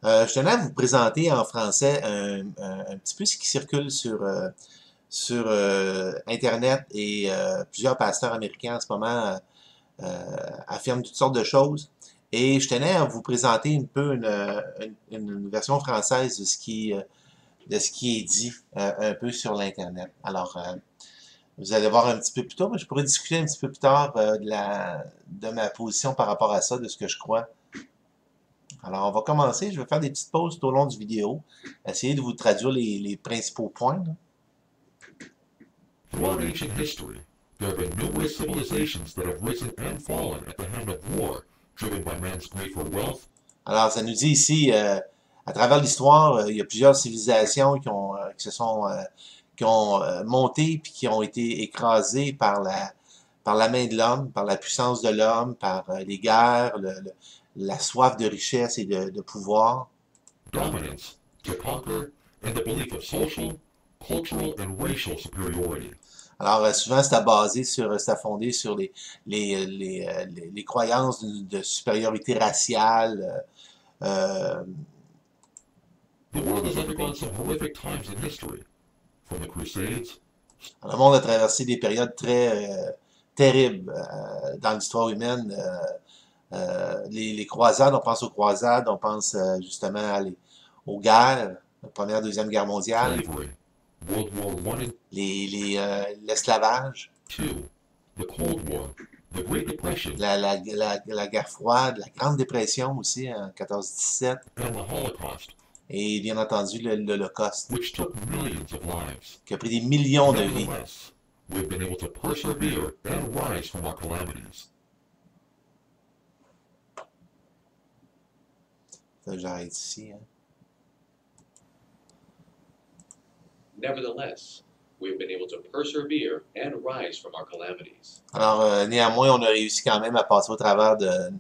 Je tenais à vous présenter en français un petit peu ce qui circule sur Internet et plusieurs pasteurs américains en ce moment affirment toutes sortes de choses. Et je tenais à vous présenter un peu une version française de ce qui est dit un peu sur l'Internet. Alors, vous allez voir un petit peu plus tard, mais je pourrais discuter un petit peu plus tard de ma position par rapport à ça, de ce que je crois. Alors, on va commencer. Je vais faire des petites pauses tout au long du vidéo. Essayer de vous traduire les principaux points, là. Throughout ancient history, there have been numerous civilizations that have risen and fallen at the hand of war, driven by man's greed for wealth. Alors, ça nous dit ici, à travers l'histoire, il y a plusieurs civilisations qui ont monté puis qui ont été écrasées par la main de l'homme, par la puissance de l'homme, par les guerres, la soif de richesse et de pouvoir. Dominance, to conquer, and the belief of social, cultural, and racial superiority. Alors, souvent, c'est fondé sur les croyances de supériorité raciale. Euh, The world has undergone some horrific times in history, from the Crusades. le monde a traversé des périodes très terribles dans l'histoire humaine. Les croisades, on pense aux croisades, on pense justement aux guerres, la Première, Deuxième Guerre mondiale, Slavery, World War I and l'esclavage, II, the Cold War, the Great Depression, la guerre froide, la Grande Dépression aussi en 14-17, and the Holocaust, et bien entendu l'Holocauste, which took millions of lives. qui a pris des millions de vies. Nevertheless, we've been able to persevere and rise from our calamities. J'arrête ici. Hein. Nevertheless, we have been able to persevere and rise from our calamities. Alors, néanmoins, on a réussi quand même à passer au travers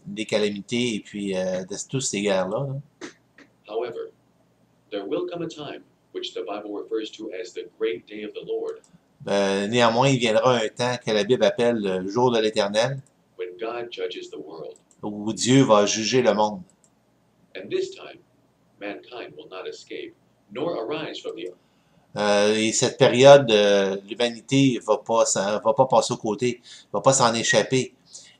des calamités et puis de toutes ces guerres-là. Là. However, there will come a time which the Bible refers to as the great day of the Lord, Néanmoins, il viendra un temps que la Bible appelle le jour de l'Éternel, when God judges the world. où Dieu va juger le monde. And this time, mankind will not escape, nor arise from the Et cette période, l'humanité va pas passer aux côtés, va pas s'en échapper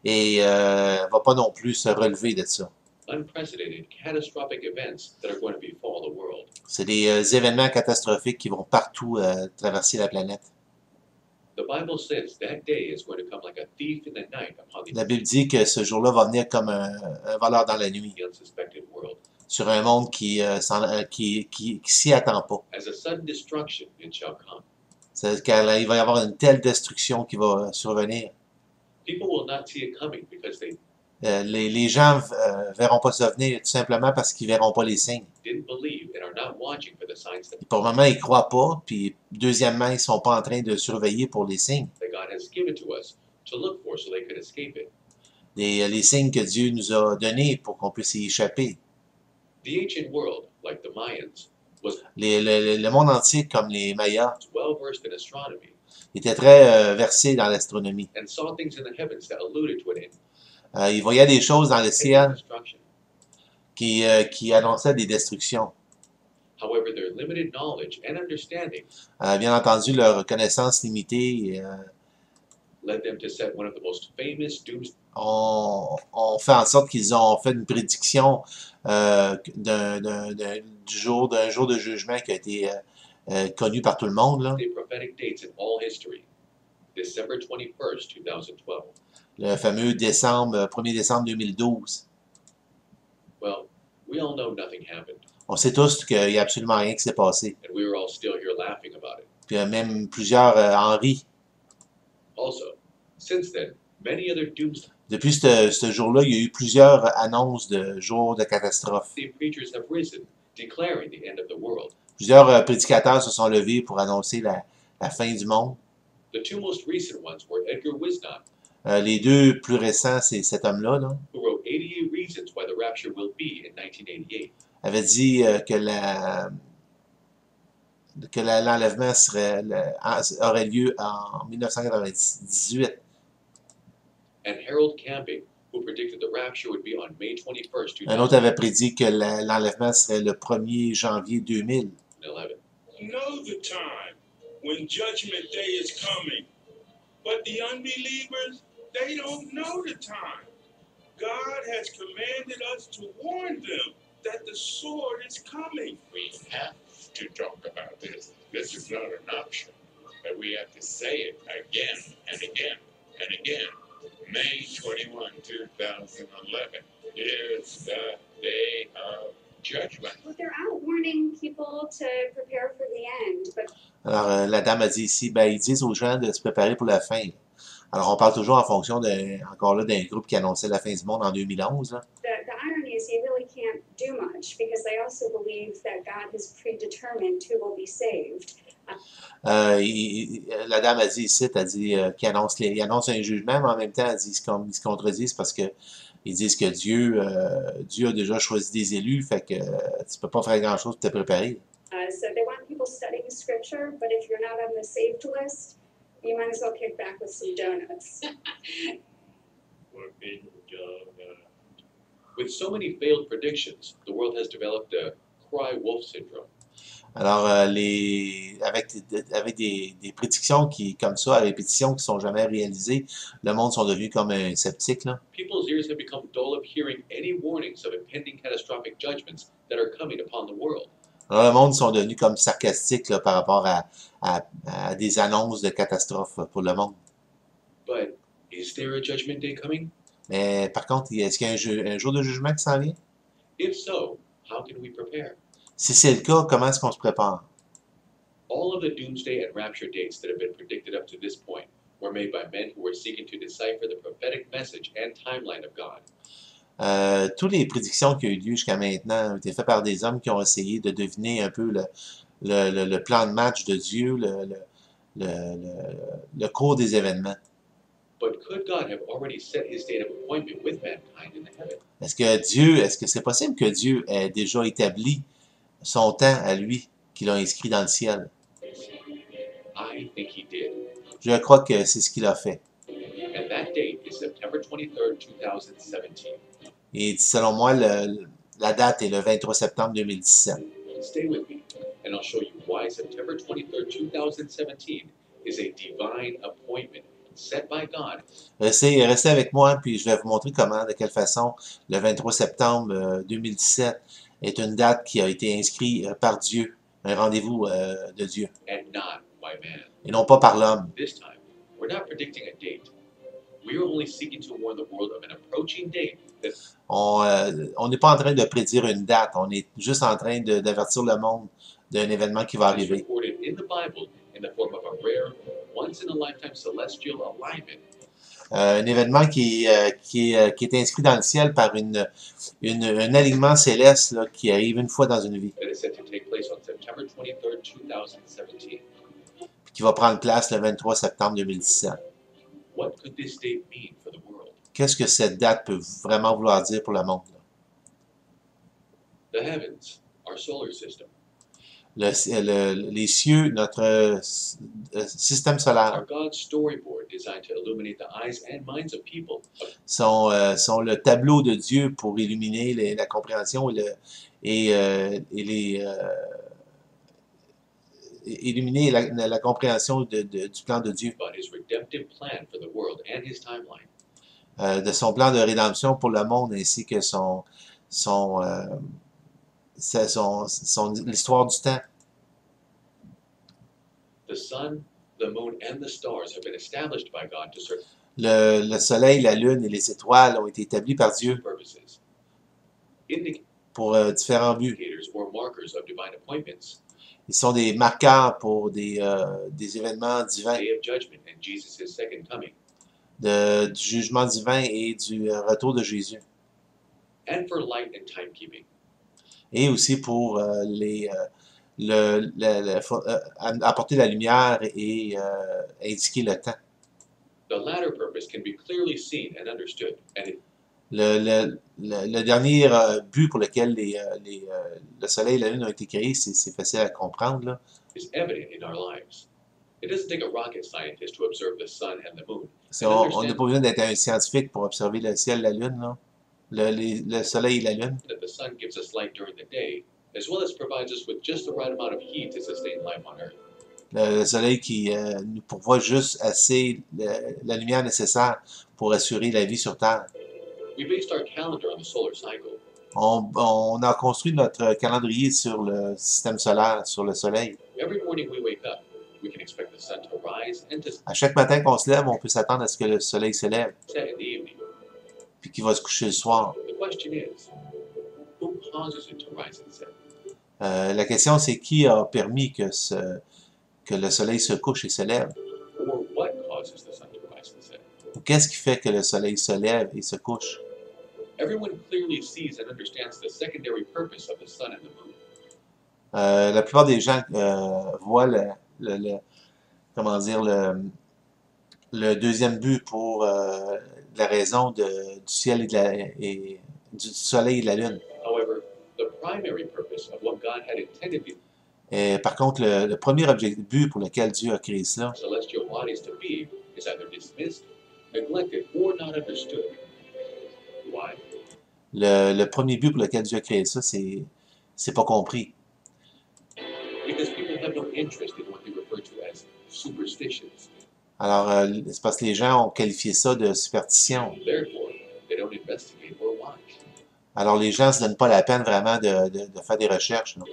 et va pas non plus se relever de ça. unprecedented, catastrophic events that are going to befall the world. C'est des événements catastrophiques qui vont partout traverser la planète. The Bible says that day is going to come like a thief in the night upon La the Bible dit que ce jour-là va venir comme un voleur dans la nuit, unsuspected world. sur un monde qui s'y attend pas. As a sudden destruction it shall come. C'est car il va y avoir une telle destruction qui va survenir. People will not see it coming because they Les gens verront pas ça venir tout simplement parce qu'ils verront pas les signes. didn't believe and are not watching for the signs Pour le moment, ils croient pas, puis deuxièmement, ils sont pas en train de surveiller pour les signes. that God has given to us to look for so they could escape it. Les signes que Dieu nous a donnés pour qu'on puisse y échapper. The ancient world, like the Mayans, was Le monde entier, comme les Mayas, well versed in astronomy était très versé dans l'astronomie. and saw things in the heavens that alluded to an Ils voyaient des choses dans le impending ciel destruction. qui annonçaient des destructions. However, their limited knowledge and understanding Bien entendu, leur connaissance limitée led them to set one of the most famous doomsday ont fait en sorte qu'ils ont fait une prédiction d'un jour de jugement qui a été connu par tout le monde, là. prophetic dates in all history. December 21st, 2012. Le fameux 1er décembre 2012. Well, we all know nothing happened, On sait tous qu'il n'y a absolument rien qui s'est passé. and we were all still here laughing about it. Puis même plusieurs en rient. Also, since then, many other doomsday Depuis ce jour-là, il y a eu plusieurs annonces de jours de catastrophes. preachers have risen, declaring the end of the world. Plusieurs prédicateurs se sont levés pour annoncer la fin du monde. The two most recent ones were Edgar Wisnot, Les deux plus récents, c'est cet homme-là, là, who wrote 88 Reasons Why the Rapture Will Be in 1988. avait dit que l'enlèvement aurait lieu en 1998. And Harold Camping, who who predicted the rapture would be on May 21st, Un autre avait prédit que l'enlèvement serait le 1er janvier 2000. 2011. Know the time when Judgment Day is coming, but the unbelievers, they don't know the time. God has commanded us to warn them that the sword is coming. We have to talk about this. This is not an option. But we have to say it again and again and again. May 21, 2011 is the day of judgment. Well, they're out warning people to prepare for the end, but Alors, la dame a dit ici, ben, ils disent aux gens de se préparer pour la fin. Alors, on parle toujours en fonction encore là, d'un groupe qui annonçait la fin du monde en 2011. Là. the irony is you really can't do much because they also believe that God has predetermined who will be saved. La dame a dit ici, elle dit qu'ils annoncent un jugement, mais en même temps, elle dit, ils se contredisent parce que ils disent que Dieu a déjà choisi des élus, fait que tu peux pas faire grand-chose pour te préparer. So they want people studying scripture, but if you're not on the saved list, you might as well kick back with some donuts. With so many failed predictions, the world has developed a cry wolf syndrome. Alors, avec des prédictions comme ça, à répétition, qui sont jamais réalisées, le monde sont devenus comme un sceptique, là. People's ears have become dull of hearing any warnings of impending catastrophic judgments that are coming upon the world. Alors, le monde sont devenus comme sarcastiques là, par rapport à des annonces de catastrophes pour le monde. But is there a judgment day coming? Mais par contre, est-ce qu'il y a un jour de jugement qui s'en vient? If so, how can we prepare? Si c'est le cas, comment est-ce qu'on se prépare? All of the doomsday and rapture dates that have been predicted up to this point were made by men who were seeking to decipher the prophetic message and timeline of God. Toutes les prédictions qui ont eu lieu jusqu'à maintenant ont été faites par des hommes qui ont essayé de deviner un peu le plan de match de Dieu, le cours des événements. But could God have already set his date of appointment with mankind in the heaven? Est-ce que c'est possible que Dieu ait déjà établi son temps à lui, qu'il a inscrit dans le ciel? I think he did. Je crois que c'est ce qu'il a fait. And that date is September 23rd, 2017. Et selon moi, la date est le 23 septembre 2017. Stay with me, and I'll show you why September 23rd, 2017 is a divine appointment set by God. Restez avec moi, puis je vais vous montrer comment, de quelle façon, le 23 septembre 2017 est une date qui a été inscrite par Dieu, un rendez-vous de Dieu, And not by man. et non pas par l'homme. This time, we're not predicting a date. We are only seeking to warn the world of an approaching date that On n'est pas en train de prédire une date, on est juste en train d'avertir le monde d'un événement qui va is arriver. recorded in the Bible in the form of a rare, once-in-a-lifetime celestial alignment. Un événement qui est inscrit dans le ciel par un alignement céleste là, qui arrive une fois dans une vie, That is set to take place on September 23rd, 2017. puis qui va prendre place le 23 septembre 2017. What could this date mean for the world? Qu'est-ce que cette date peut vraiment vouloir dire pour le monde? The heavens, our solar system, Les cieux, notre système are solaire, God's storyboard designed to illuminate the eyes and minds of people sont le tableau de Dieu pour illuminer la compréhension illuminer la compréhension du plan de Dieu, about his redemptive plan for the world and his timeline. de son plan de rédemption pour le monde ainsi que l'histoire du temps. The sun, the moon, and the stars have been established by God to serve Le soleil, la lune et les étoiles ont été établis par Dieu purposes. Indicators pour différents buts. or markers of divine appointments, Ils sont des marqueurs pour des événements divins, day of judgment, and Jesus' second coming, du jugement divin et du retour de Jésus. and for light and timekeeping. Et aussi pour apporter la lumière et indiquer le temps. The latter purpose can be clearly seen and understood, and it Le dernier but pour lequel le soleil et la lune ont été créés, c'est facile à comprendre, là. is evident in our lives. It doesn't take a rocket scientist to observe the sun and the moon. On n'a pas besoin d'être un scientifique pour observer le ciel, la lune, là. Le soleil et la lune. That the sun gives us light during the day, as well as provides us with just the right amount of heat to sustain life on Earth. Le soleil qui nous pourvoit juste assez la lumière nécessaire pour assurer la vie sur Terre. We based our calendar on the solar cycle. On a construit notre calendrier sur le système solaire, sur le soleil. Every morning we wake up, we can expect the sun to rise and to À chaque matin qu'on se lève, on peut s'attendre à ce que le soleil se lève, set in the evening. puis qu'il va se coucher le soir. The question is, who causes it to rise and set? La question, c'est qui a permis que le soleil se couche et se lève? Or what causes the sun to rise and set? Ou qu'est-ce qui fait que le soleil se lève et se couche? Everyone clearly sees and understands the secondary purpose of the sun and the moon. La plupart des gens voient comment dire, le deuxième but pour la raison du ciel et du soleil et de la lune. However, the primary purpose of what God had intended Par contre, le premier but pour lequel Dieu a créé cela, the celestial bodies to be is either dismissed, neglected, or not understood. Why? le premier but pour lequel Dieu a créé ça, c'est pas compris. Because people have no interest in what they refer to as superstitions. Alors, c'est parce que les gens ont qualifié ça de superstition. Therefore, they don't investigate or watch. Alors, les gens ne se donnent pas la peine vraiment de faire des recherches. Non?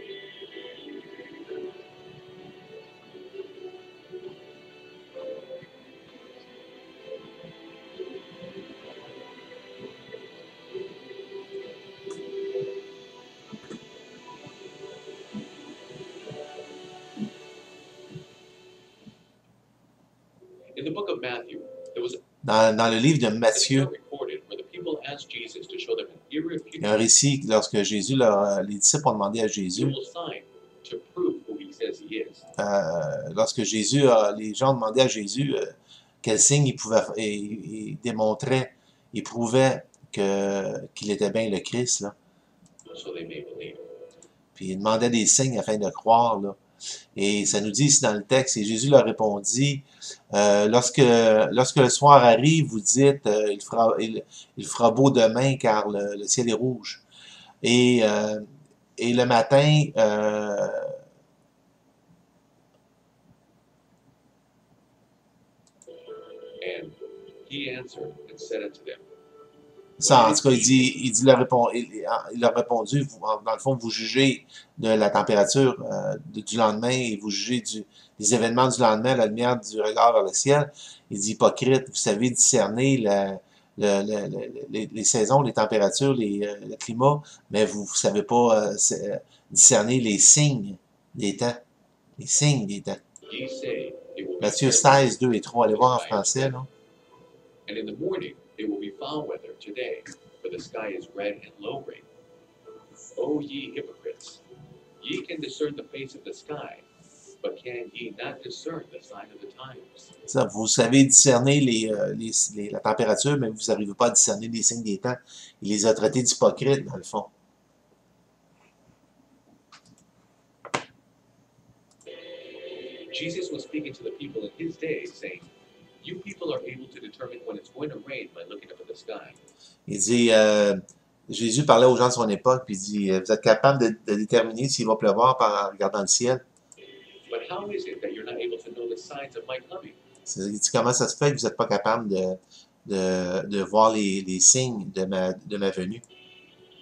In the book of Matthew, there was Dans le livre de a Matthieu, account recorded where the people asked Jesus to show them an il y a un irrefutable récit lorsque Jésus, les disciples ont demandé à Jésus, sign to prove who he says he is. lorsque les gens ont demandé à Jésus quel signe il pouvait il démontrait, il prouvait qu'il était bien le Christ, là. So they may believe. Puis il demandait des signes afin de croire, là. Et ça nous dit ici dans le texte, et Jésus leur répondit, lorsque le soir arrive, vous dites, il fera beau demain car le ciel est rouge. Et le matin, And he answered and said unto them, ça, en tout cas, il leur a répondu, dans le fond, vous jugez de la température du lendemain et vous jugez des événements du lendemain à la lumière du regard vers le ciel. Il dit, hypocrite, vous savez discerner les saisons, les températures, le climat, mais vous ne savez pas discerner les signes des temps. Les signes des temps. Ye say, it will be Matthieu fair 16, 2 et 3, allez voir en français, là. and in the morning it will be foul weather today, for the sky is red and low rain. O ye hypocrites, ye can discern the face of the sky, but can ye not discern the sign of the times? Ça, vous savez discerner la température, mais vous n'arrivez pas à discerner les signes des temps. Il les a traités d'hypocrites, dans le fond. Jesus was speaking to the people in his day, saying, you people are able to determine when it's going to rain by looking up at the sky. Il dit, Jésus parlait aux gens de son époque, puis il dit, vous êtes capable de déterminer s'il va pleuvoir en regardant le ciel. But how is it that you're not able to know the signs of my coming? Il dit, comment ça se fait que vous n'êtes pas capable de voir les signes de ma venue?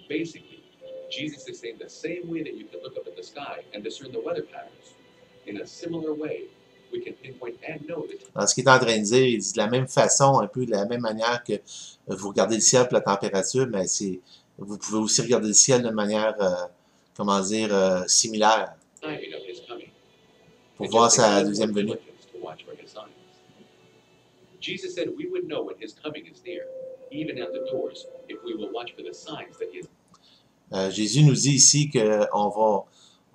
Basically, Jesus is saying the same way that you can look up at the sky and discern the weather patterns. In a similar way, we can pinpoint and know the time. Dans ce qu'il est en train de dire, il dit de la même façon, un peu de la même manière que vous regardez le ciel pour la température, mais vous pouvez aussi regarder le ciel de manière, comment dire, similaire Timing of his coming. pour And voir just take sa a deuxième little venue. diligence to watch for his signs. Jesus said we would know when his coming is near, even at the doors, if we will watch for the signs that he is. Jésus nous dit ici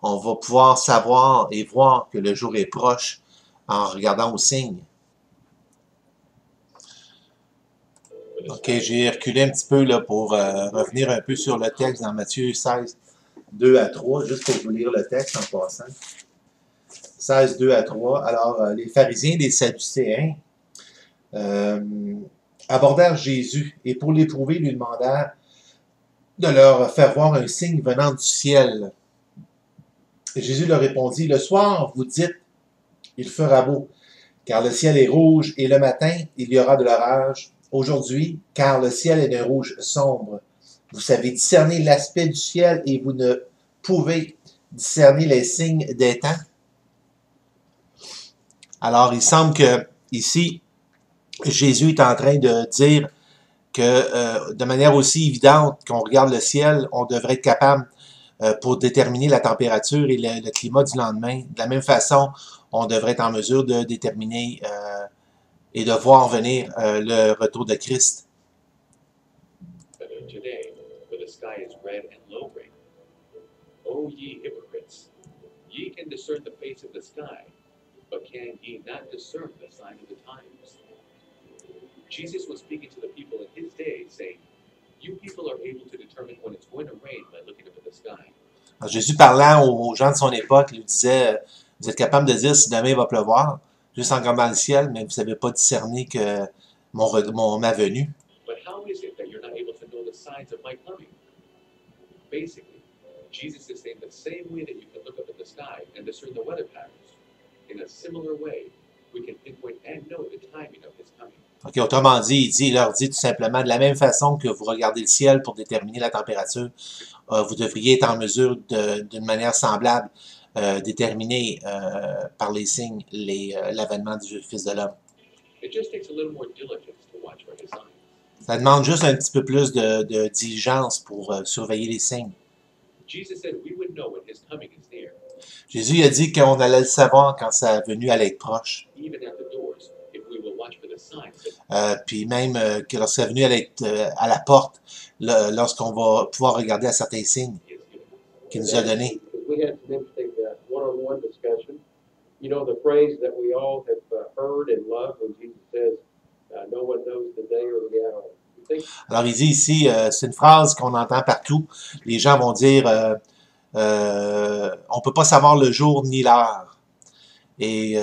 on va pouvoir savoir et voir que le jour est proche en regardant aux signes. Ok, j'ai reculé un petit peu là, pour revenir un peu sur le texte dans Matthieu 16, 2 à 3, juste pour vous lire le texte en passant. 16, 2 à 3. Alors, les pharisiens et les sadducéens abordèrent Jésus et pour l'éprouver, lui demandèrent de leur faire voir un signe venant du ciel. Et Jésus leur répondit, le soir, vous dites, il fera beau, car le ciel est rouge, et le matin, il y aura de l'orage. Aujourd'hui, car le ciel est d'un rouge sombre. Vous savez discerner l'aspect du ciel et vous ne pouvez discerner les signes des temps. Alors, il semble que ici, Jésus est en train de dire que de manière aussi évidente qu'on regarde le ciel, on devrait être capable pour déterminer la température et le climat du lendemain. De la même façon, on devrait être en mesure de déterminer et de voir venir le retour de Christ. Today, for the sky is red and low-grade. O ye hypocrites, ye can discern the face of the sky, but can ye not discern the sign of the times? Jesus was speaking to the people in his day, saying, you people are able to determine when it's going to rain by looking up at the sky. Alors, Jésus parlant aux gens de son époque, lui disait, vous êtes capable de dire si demain il va pleuvoir, juste en regardant le ciel, mais vous ne savez pas discerner que ma venue. But how is it that you're not able to know the signs of my coming? Basically, Jesus is saying the same way that you can look up at the sky and discern the weather patterns. In a similar way, we can pinpoint and know the timing of his coming. Ok, autrement dit, il leur dit tout simplement, de la même façon que vous regardez le ciel pour déterminer la température, vous devriez être en mesure d'une manière semblable déterminer par les signes l'avènement du Fils de l'homme. It just takes a little more diligence to watch for his signs. Ça demande juste un petit peu plus de diligence pour surveiller les signes. Jesus said we would know when his coming is near, Jésus a dit qu'on allait le savoir quand sa venue allait être proche. even at the doors, if we will watch for the signs that Puis même que lorsque sa venue allait être à la porte, lorsqu'on va pouvoir regarder à certains signes he has given us. qu'il nous a donnés. We had some interesting one-on-one discussion. You know, the phrase that we all have heard and loved when Jesus says, no one knows the day or the hour. You think Alors il dit ici, c'est une phrase qu'on entend partout. Les gens vont dire, on ne peut pas savoir le jour ni l'heure. Et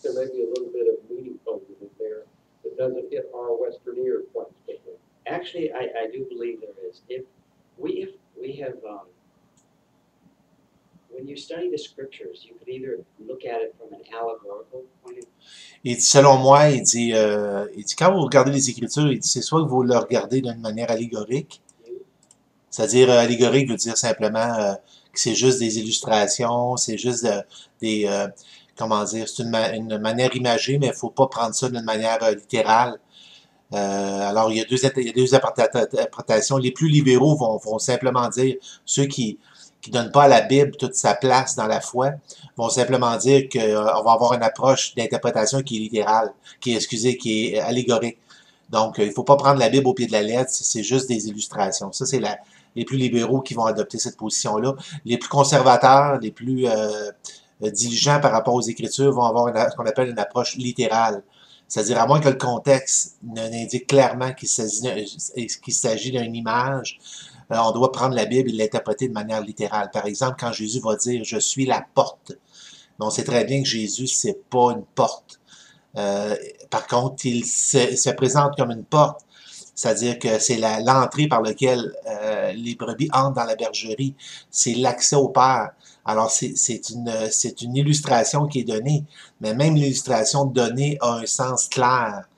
there may be a little bit of meaning focus in there that doesn't hit our Western ear quite quickly? Actually, I do believe there is. If we have, when you study the scriptures, you could either look at it from an allegorical point of il dit, selon moi, il dit, quand vous regardez les Écritures, il dit, c'est soit que vous le regardez d'une manière allégorique, view, c'est-à-dire allégorique veut dire simplement que c'est juste des illustrations, c'est juste comment dire, c'est une manière imagée, mais il ne faut pas prendre ça d'une manière littérale. Alors, il y a deux interprétations. Les plus libéraux vont simplement dire, ceux qui donnent pas à la Bible toute sa place dans la foi, vont simplement dire qu'on va avoir une approche d'interprétation qui est littérale, qui est allégorique. Donc, il ne faut pas prendre la Bible au pied de la lettre, c'est juste des illustrations. Ça, c'est les plus libéraux qui vont adopter cette position-là. Les plus conservateurs, les plus diligents par rapport aux Écritures vont avoir ce qu'on appelle une approche littérale. C'est-à-dire, à moins que le contexte n'indique clairement qu'il s'agit d'une image, on doit prendre la Bible et l'interpréter de manière littérale. Par exemple, quand Jésus va dire « Je suis la porte », on sait très bien que Jésus, c'est pas une porte. Par contre, il se présente comme une porte, c'est-à-dire que c'est l'entrée par laquelle les brebis entrent dans la bergerie. C'est l'accès au Père. Alors, c'est une illustration qui est donnée, mais même l'illustration donnée a un sens clair.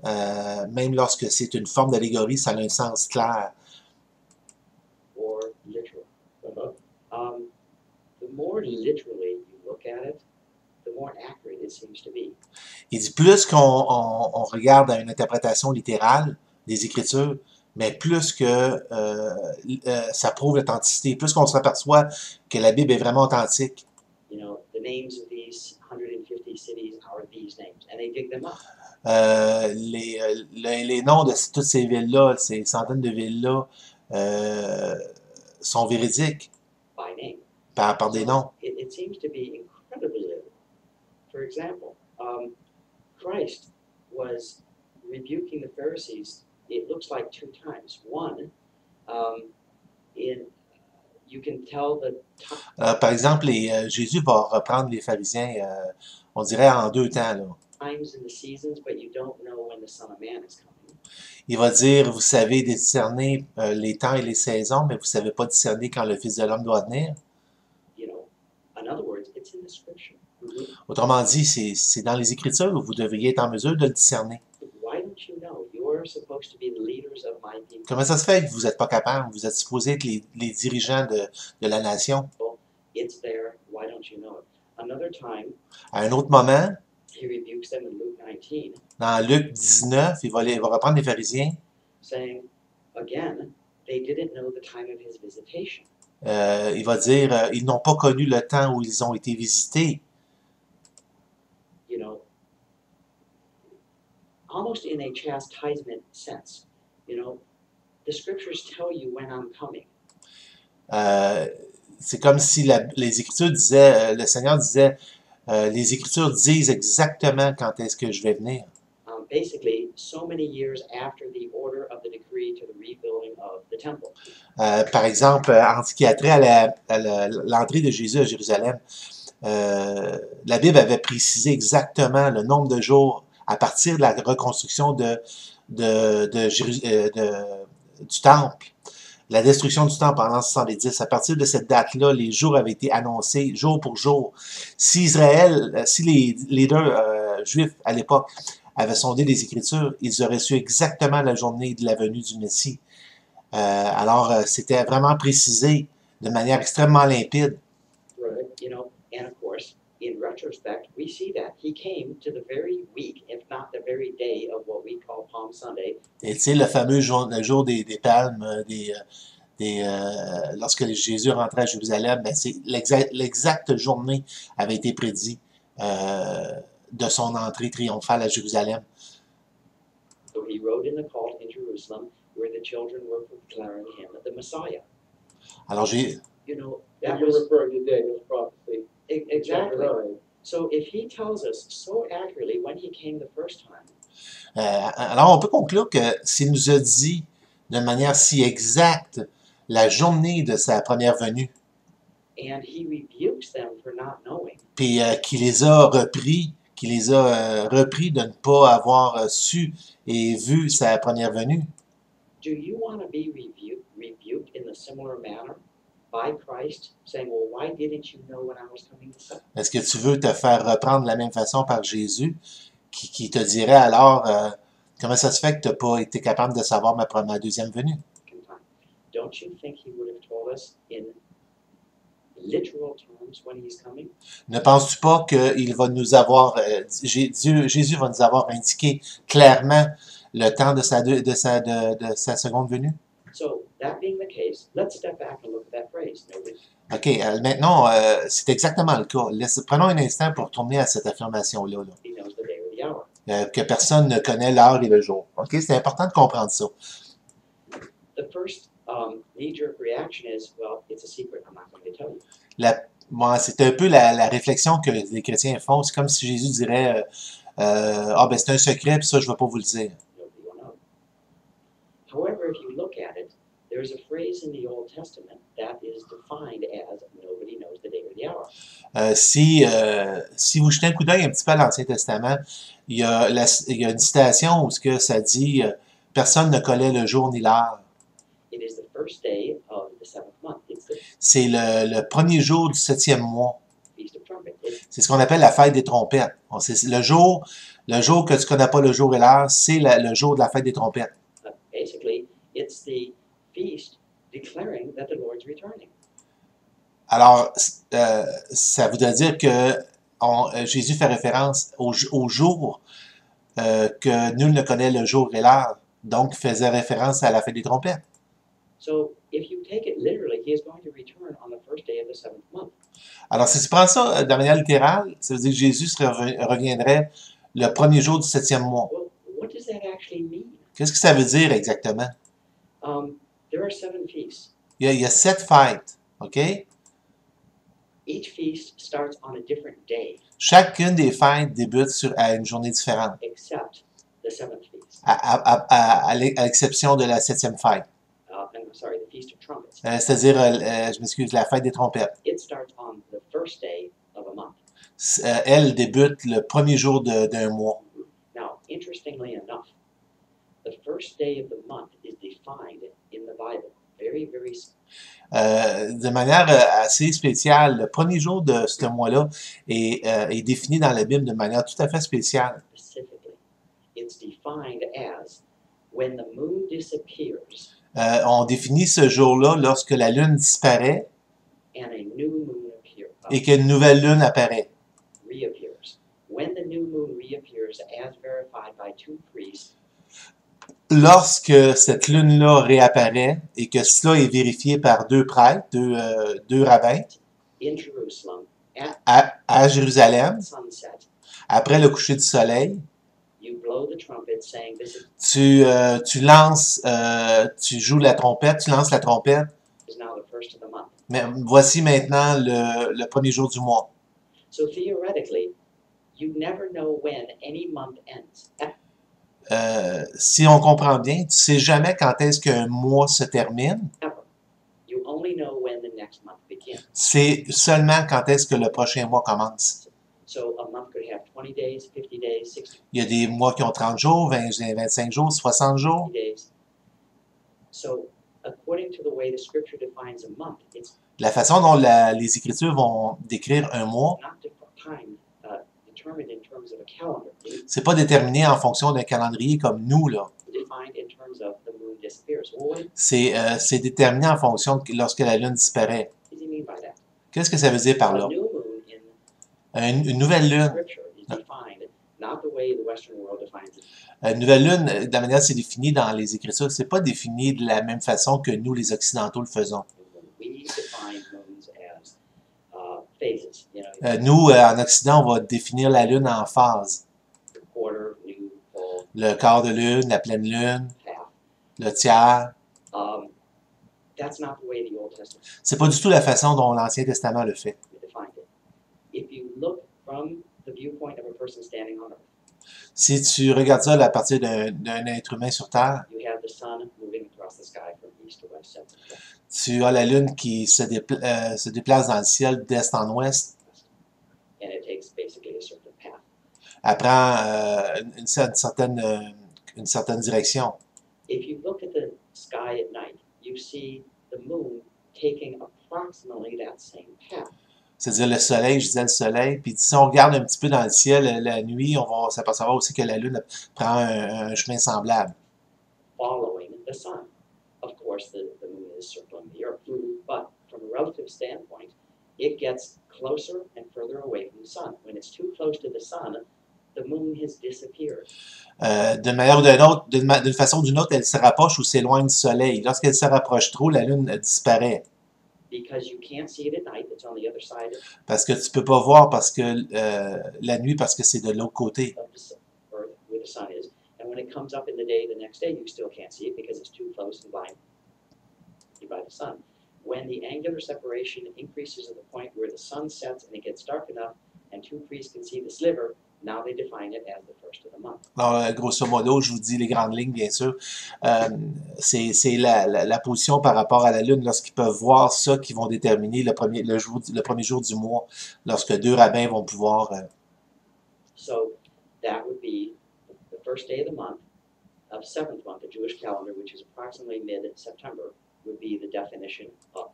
Même lorsque c'est une forme d'allégorie, ça a un sens clair. or literal. Uh-huh. The more literally you look at it, the more accurate it seems to be. Il dit plus qu'on regarde à une interprétation littérale des Écritures, mais plus que ça prouve l'authenticité, plus qu'on se que la Bible est vraiment authentique. You know, the names of these 150 cities are these names, and they dig them up. Les noms de toutes ces villes-là, ces centaines de villes-là, sont véridiques By name. par des noms. It seems to be incredibly literal. For example, Christ was rebuking the Pharisees, it looks like 2 times. One, You can tell the time. Par exemple, Jésus va reprendre les pharisiens, on dirait en deux temps, là. Times and the seasons, but you don't know when the Son of Man is coming. Il va dire, vous savez discerner les temps et les saisons, mais vous savez pas discerner quand le Fils de l'homme doit venir. You know, in other words, it's in the Scripture. Autrement dit, c'est dans les Écritures où vous devriez être en mesure de le discerner. Why don't you know? You're supposed to be the leaders of my people. Comment ça se fait que vous n'êtes pas capable? Vous êtes supposé être les dirigeants de la nation. It's there. Why don't you know it? Another time, À un autre moment, he rebukes them in Luke 19, dans Luc 19, il va reprendre les pharisiens. saying, again, they didn't know the time of his visitation. Il va dire, ils n'ont pas connu le temps où ils ont été visités. You know, almost in a chastisement sense. You know, the scriptures tell you when I'm coming. C'est comme si les Écritures disaient, le Seigneur disait, les Écritures disent exactement quand est-ce que je vais venir. Basically, so many years after the order of the decree to the rebuilding of the temple. Par exemple, en ce qui a trait à l'entrée de Jésus à Jérusalem, la Bible avait précisé exactement le nombre de jours à partir de la reconstruction du temple, la destruction du temple en l'an 70. À partir de cette date-là, les jours avaient été annoncés jour pour jour. Si les leaders juifs à l'époque avaient sondé les Écritures, ils auraient su exactement la journée de la venue du Messie. Alors, c'était vraiment précisé de manière extrêmement limpide. Right. You know, and of course, in retrospect, we see that he came to the very week, if not the very day, of what we call Palm Sunday. Et tu sais, le fameux jour, le jour des palmes, lorsque Jésus rentrait à Jérusalem, ben c'est l'exacte journée avait été prédite de son entrée triomphale à Jérusalem. So he rode in the colt in Jerusalem, where the children were declaring him the Messiah. Alors, You know, that You're was referring to Daniel's prophecy. exactly. Chapter 9. So if he tells us so accurately when he came the first time, alors, on peut conclure que s'il nous a dit de manière si exacte la journée de sa première venue, and he rebukes them for not knowing, puis qu'il les a repris de ne pas avoir su et vu sa première venue, do you want to be rebuked in a similar manner by Christ, saying, well, why didn't you know when I was coming to second? est-ce que tu veux te faire reprendre de la même façon par Jésus, qui te dirait alors, comment ça se fait que tu n'as pas été capable de savoir ma deuxième venue? Don't you think he would have told us in literal terms when he's coming? Ne penses-tu pas qu'il va nous avoir, Jésus va nous avoir indiqué clairement le temps de sa seconde venue? So, that being the case, let's step back and look at that phrase. Notice, OK, maintenant, c'est exactement le cas. Prenons un instant pour tourner à cette affirmation-là. Là. he knows the day or the hour. Que personne ne connaît l'heure et le jour. OK, c'est important de comprendre ça. The first knee-jerk reaction is, well, it's a secret. I'm not going to tell you. Moi, c'est un peu la réflexion que les chrétiens font. C'est comme si Jésus dirait, ben c'est un secret, puis ça, je ne vais pas vous le dire. Nobody will know. However, if you look at it, there's a phrase in the Old Testament that is defined as nobody knows the day or the hour. Si vous jetez un coup d'œil un petit peu à l'Ancien Testament, il y a une citation où ça dit personne ne connaît le jour ni l'heure. It is the first day of the seventh month. It's the C'est le premier jour du 7e mois. Feast of Trumpets. It's C'est ce qu'on appelle la fête des trompettes. C'est le jour que tu connais pas le jour et l'heure, c'est le jour de la fête des trompettes. basically, it's the feast declaring that the Lord's returning. Alors, ça voudrait dire que Jésus fait référence au jour que nul ne connaît le jour et l'heure. Donc, faisait référence à la fête des trompettes. So, if you take it literally, he is going to return on the first day of the seventh month. Alors, si tu prends ça de manière littérale, ça veut dire que Jésus reviendrait le premier jour du 7e mois. Well, what does that actually mean? Qu'est-ce que ça veut dire exactement? There are 7 feasts. Il y a 7 fêtes, OK? Each feast starts on a different day, Chacune des fêtes débute à une journée différente, except the seventh feast. à l'exception de la 7e fête. I'm sorry, the Feast Feast of Trumpets. C'est-à-dire, je m'excuse, la fête des trompettes. It starts on the first day of a month. Elle débute le premier jour d'un mois. Now, interestingly enough, the first day of the month is defined in the Bible. Very, very De manière assez spéciale, le premier jour de ce mois-là est défini dans la Bible de manière tout à fait spéciale. specifically. It's defined as when the moon disappears On définit ce jour-là lorsque la lune disparaît and a new moon et qu'une nouvelle lune apparaît. reappears. When the new moon reappears as verified by two priests, Lorsque cette lune-là réapparaît et que cela est vérifié par deux prêtres, deux rabbins, in Jerusalem at à Jérusalem, sunset, après le coucher du soleil, you blow the trumpet saying, "This tu lances, tu joues la trompette, tu lances la trompette. is now the first of the month." Mais voici maintenant le premier jour du mois. So theoretically, you never know when any month ends. Si on comprend bien, tu sais jamais quand est-ce qu'un mois se termine. Ever. You only know when the next month begins. C'est seulement quand est-ce que le prochain mois commence. So a month could have 20 days, 50 days, 60 Il y a des mois qui ont 30 jours, 25 jours, 60 jours. days. So according to the way the scripture defines a month, it's La façon dont les Écritures vont décrire un mois, not defined, determined in terms of a calendar. It's c'est pas déterminé en fonction d'un calendrier comme nous, là. defined in terms of the moon disappears. Well, what C'est déterminé en fonction de lorsque la lune disparaît. does he mean by that? Qu'est-ce que ça veut dire par A là? new moon in Une nouvelle lune. scripture is defined not the way the Western world defines it. Une nouvelle lune, de la manière c'est défini dans les Écritures, c'est pas défini de la même façon que nous, les Occidentaux, le faisons. We define moons as phases. You know, Nous, en Occident, on va définir la lune en phases. the quarter, new, full, Le quart de lune, la pleine lune, half. le tiers. That's not the way the Old Testament C'est pas du tout la façon dont l'Ancien Testament le fait. defined it. If you look from the viewpoint of a person standing on earth, Si tu regardes ça à partir d'un être humain sur Terre, you have the sun moving across the sky from east to west, south to west. tu as la lune qui se déplace dans le ciel d'est en ouest, And it takes basically a certain path. elle prend une certaine direction. If you look at the sky at night, you see the moon taking approximately that same path. C'est-à-dire le soleil, je disais le soleil, puis si on regarde un petit peu dans le ciel la nuit, on va s'apercevoir aussi que la lune prend un chemin semblable. Following the sun. Of course, the moon is circling the earth. But from a relative standpoint, it gets closer and further away from the sun. When it's too close to the sun, the moon has disappeared. D'une manière ou d'une autre, d'une façon ou d'une autre, elle se rapproche ou s'éloigne du soleil. Lorsqu'elle se rapproche trop, la lune disparaît. Because you can't see it at night, it's on the other side Parce que tu peux pas voir la nuit parce que c'est de l'autre côté. of the earth where the sun is. And when it comes up in the day, the next day, you still can't see it because it's too close and blinded by the sun. When the angular separation increases to the point where the sun sets and it gets dark enough and two priests can see the sliver, now they define it as the first of the month. Alors, grosso modo, je vous dis les grandes lignes, bien sûr. C'est la position par rapport à la Lune lorsqu'ils peuvent voir ça qui vont déterminer le premier jour du mois, lorsque deux rabbins vont pouvoir... So that would be the first day of the month of seventh month, the Jewish calendar, which is approximately mid-September, would be the definition of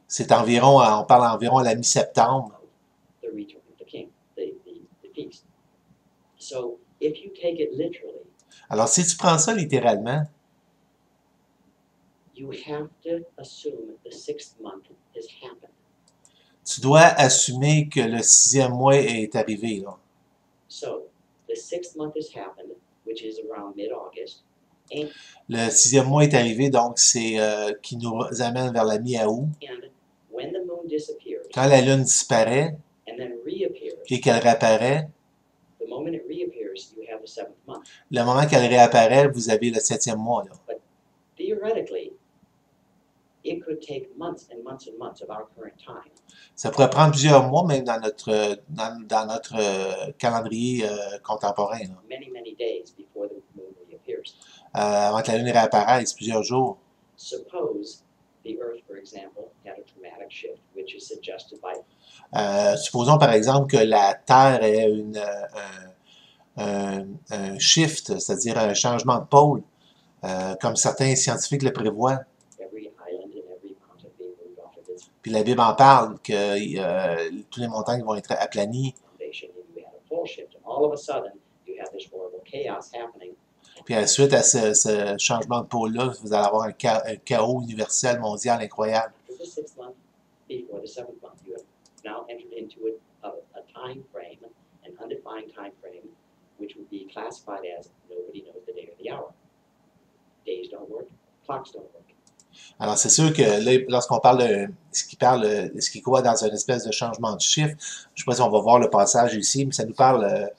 C'est environ, on parle environ à la mi-septembre. the return of the king, the feast. So if you take it literally, Alors, si tu prends ça littéralement, you have to assume the sixth month has happened. tu dois assumer que le 6e mois est arrivé, là. So the sixth month has happened, which is around mid-August, and Le 6e mois est arrivé, donc c'est qui nous amène vers la mi-août. when the moon disappears Quand la Lune disparaît and then reappears, et qu'elle réapparaît, the moment it reappears, you have the seventh month. le moment qu'elle réapparaît, vous avez le 7e mois, là. Theoretically, it could take months and months and months of our current time Ça pourrait prendre plusieurs mois, même dans notre calendrier contemporain, là. many days before the moon reappears. Avant que la Lune réapparaisse, plusieurs jours. Suppose for example, had a dramatic shift, which is suggested by Supposons par exemple que la Terre ait un shift, c'est-à-dire un changement de pôle, comme certains scientifiques le prévoient. every island and every mountain being moved off of its Puis la Bible en parle, que toutes les montagnes vont être aplanies. foundation, and you had a pole shift, and all of a sudden, you have this horrible chaos happening. Puis suite à ce changement de pôle-là, vous allez avoir un chaos universel mondial incroyable. After the 6th month, before the 7th month, you have now entered into a time frame, an undefined time frame, which would be classified as nobody knows the day or the hour. Days don't work, clocks don't work. Alors, c'est sûr que là, lorsqu'on parle de ce qui croit dans une espèce de changement de chiffre, je ne sais pas si on va voir le passage ici, mais ça nous parle,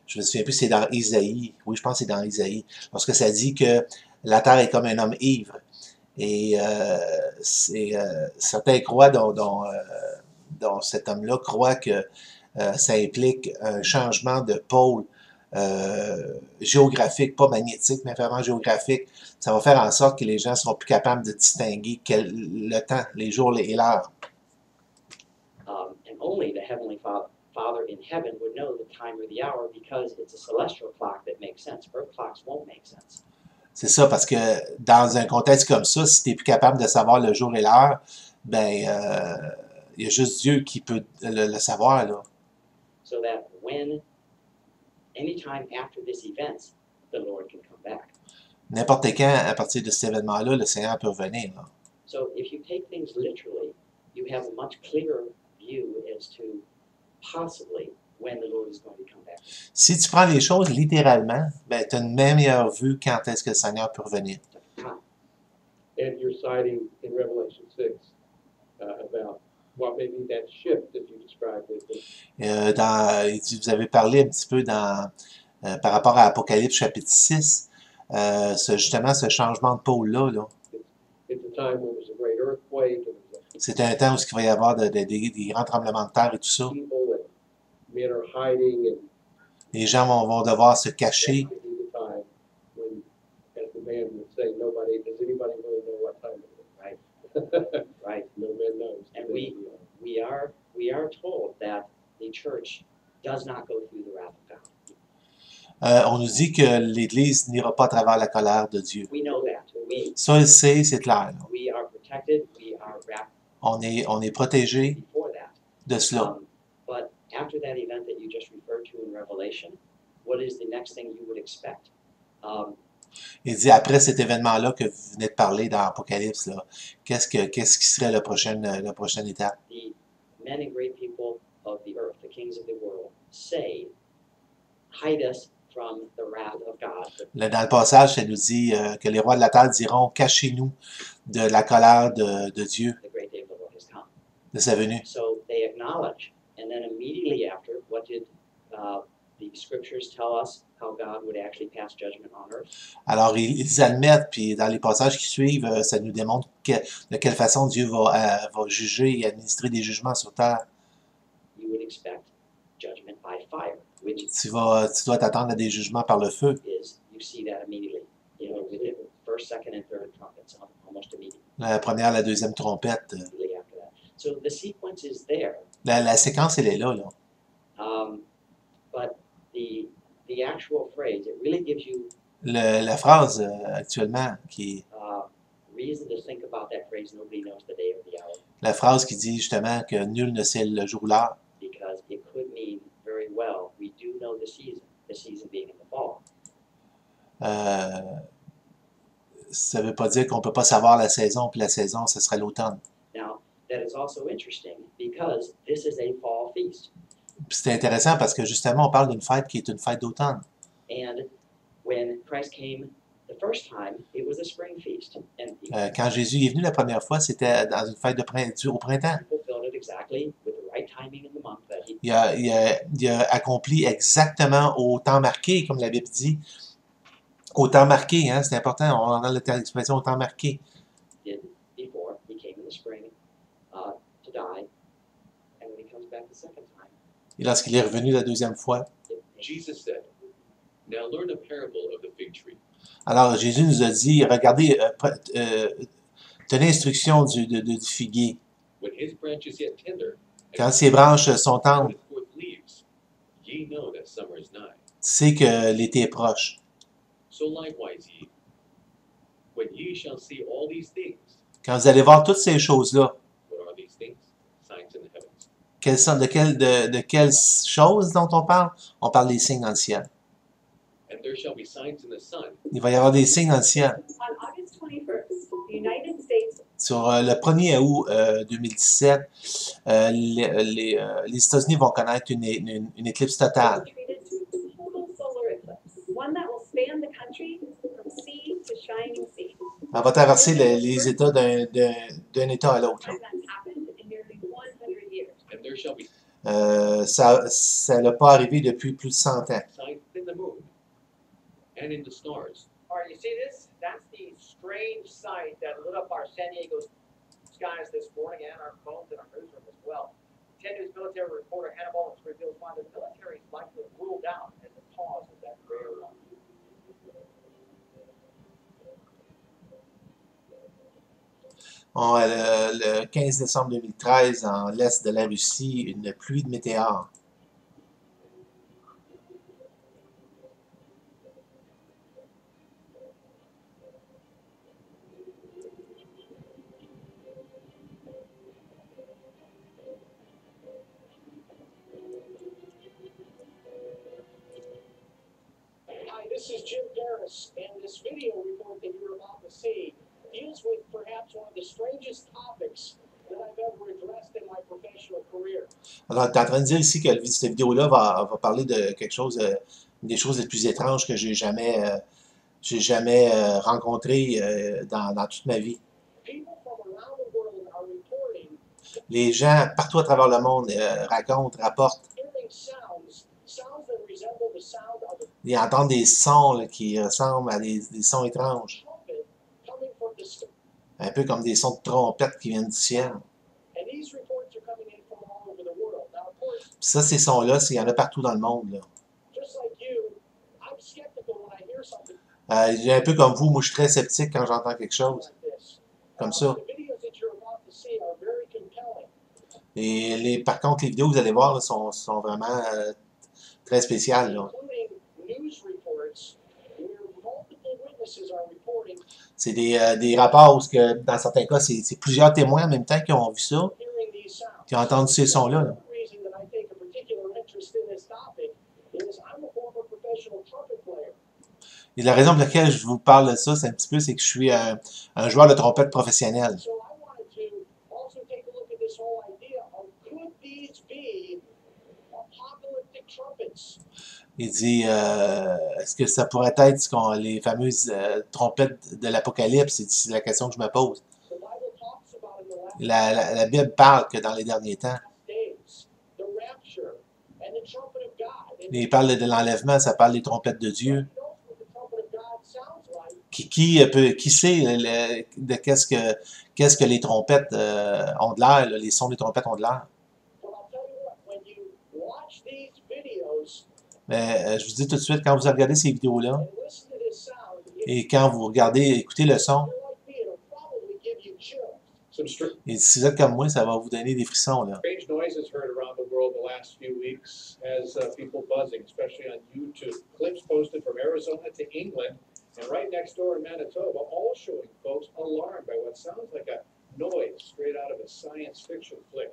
je me souviens plus, c'est dans Isaïe. Oui, je pense que c'est dans Isaïe. Lorsque ça dit que la terre est comme un homme ivre. Et certains croient, dont cet homme-là croit que ça implique un changement de pôle géographique, pas magnétique, mais vraiment géographique. Ça va faire en sorte que les gens seront plus capables de distinguer le temps, les jours et l'heure. And only the Heavenly Father in heaven would know the time or the hour because it's a celestial clock that makes sense. Earth clocks won't make sense. C'est ça, parce que dans un contexte comme ça, si tu n'es plus capable de savoir le jour et l'heure, ben, il y a juste Dieu qui peut le savoir, là. So that anytime after this event, the Lord can come back. N'importe quand, à partir de cet événement-là, le Seigneur peut revenir, là. So if you take things literally, you have a much clearer view as to possibly when the Lord is going to come back. Si tu prends les choses littéralement, ben, tu as une meilleure vue quand est-ce que le Seigneur peut revenir. And you're citing in Revelation 6 about what may be that shift that you described. Vous avez parlé un petit peu par rapport à Apocalypse chapitre 6, justement ce changement de pôle-là. Là. C'est un temps où il va y avoir des grands tremblements de terre et tout ça. Les gens vont devoir se cacher. Right. No man knows. And we are told that the church does not go through the wrath of God. On nous dit que l'Église n'ira pas à travers la colère de Dieu. We know that. Ça, il sait, c'est clair. Là. We are protected. We are wrapped. On est protégé de cela. But after that event that you just referred to in Revelation, what is the next thing you would expect? Il dit, après cet événement-là que vous venez de parler dans l'Apocalypse, qu'est-ce qui serait la prochaine étape? The men and great people of the earth, the kings of the world, say, hide us from the wrath of God. Dans le passage, ça nous dit que les rois de la terre diront, cachez-nous de la colère de Dieu, The great day of the Lord has come. de sa venue. So they acknowledge, and then immediately after, what did the scriptures tell us how God would actually pass judgment on earth? Alors, ils admettent, puis dans les passages qui suivent, ça nous démontre de quelle façon Dieu va juger et administrer des jugements sur terre. You would expect judgment by fire, which Tu dois t'attendre à des jugements par le feu. is, you see that immediately, with the first, second, and third trumpets, almost immediately La première, la deuxième trompette. after that. So the sequence is there, La séquence, elle est là. but the actual phrase, it really gives you La phrase actuellement, reason to think about that phrase, nobody knows the day or the hour, la phrase qui dit justement que nul ne sait le jour ou l'heure. because it could mean very well, we do know the season being in the fall. Ça ne veut pas dire qu'on ne peut pas savoir la saison, puis la saison, ce serait l'automne. Now, that is also interesting, because this is a fall feast. C'est intéressant parce que justement, on parle d'une fête qui est une fête d'automne. And when Christ came the first time, it was a spring feast. And Quand Jésus est venu la première fois, c'était dans une fête au printemps. he fulfilled it exactly with the right timing in the month that he Il a accompli exactement au temps marqué, comme la Bible dit. Au temps marqué, hein, c'est important, on a l'expression au temps marqué. did before. He came in the spring to die, and when he comes back the second time, Et lorsqu'il est revenu la deuxième fois, Jesus said, "Now learn a parable of the fig tree. alors Jésus nous a dit, regardez, Tenez l'instruction du figuier. When his branch is yet tender, Quand ses branches sont and tendres, puteth forth leaves, ye know that summer is nigh. tu sais que l'été est proche. So likewise ye, when ye shall see all these things, Quand vous allez voir toutes ces choses-là, what are these things? Signs in the heavens. de quelles choses dont on parle? On parle des signes dans le ciel. And there shall be signs in the sun, Il va y avoir des signes dans le ciel. On August 21st, the United States Sur le 1er août 2017, les États-Unis vont connaître une éclipse totale. treated to a total solar eclipse, one that will span the country from sea to shining sea. Elle va traverser les États d'un État à l'autre. Time that's happened in nearly 100 years. and there shall be Ça n'a pas arrivé depuis plus de 100 ans. signs in the moon and in the stars. All right, you see this? That's the strange sight that lit up our San Diego skies this morning and our phones and our newsroom as well. 10 News military reporter Hannah Mullins reveals why the military is likely to ruled out as the cause of that rare one. Le 15 décembre 2013, en l'est de la Russie, une pluie de météores. Hi, this is Jim Paris, and this video report that you're about to see deals with perhaps one of the strangest topics that I've ever addressed in my professional career. Alors, tu es en train de dire ici que cette vidéo-là va parler de quelque chose, des choses les plus étranges que j'ai jamais rencontrées dans toute ma vie. People from around the world are reporting Les gens partout à travers le monde rapportent, hearing sounds that resemble the sound of a ils entendent des sons là, qui ressemblent à des sons étranges, trumpet coming from the sky. un peu comme des sons de trompette qui viennent du ciel. And these reports are coming in from all over the world. Now, of course, Puis ça, ces sons-là, il y en a partout dans le monde. Là. just like you, I'm skeptical when I hear something Un peu comme vous, moi je suis très sceptique quand j'entends quelque chose like this. comme ça. The videos that you're about to see are very compelling. Et par contre, les vidéos que vous allez voir là, sont vraiment très spéciales. Là. Including news reports where multiple witnesses are reporting C'est des rapports où, dans certains cas, c'est plusieurs témoins en même temps qui ont vu ça, hearing these sounds. qui ont entendu ces sons-là. Là. One reason that I take a particular interest in this topic is I'm a former professional trumpet player. Et la raison pour laquelle je vous parle de ça, c'est un petit peu, c'est que je suis un joueur de trompette professionnel. So I wanted to also take a look at this whole idea of could these be apocalyptic trumpets? Il dit, est-ce que ça pourrait être les fameuses trompettes de l'Apocalypse? C'est la question que je me pose. The Bible talks about in the last La Bible parle que dans les derniers temps, days, the rapture and the trumpet of God. And il parle de l'enlèvement, ça parle des trompettes de Dieu. who knows what the trumpet of God sounds like? Qui sait de qu'est-ce que les trompettes ont de l'air, là, les sons des trompettes ont de l'air? But I'll tell you what, when you watch these videos Mais je vous dis tout de suite, quand vous regardez ces vidéos-là, and listen to this sound, if et quand vous écoutez le son, you're like me, it'll probably give you chills. Some et si vous êtes comme moi, ça va vous donner des frissons. Là. strange noises heard around the world the last few weeks as people buzzing, especially on YouTube. Clips posted from Arizona to England and right next door in Manitoba, all showing folks alarmed by what sounds like a noise straight out of a science fiction flick.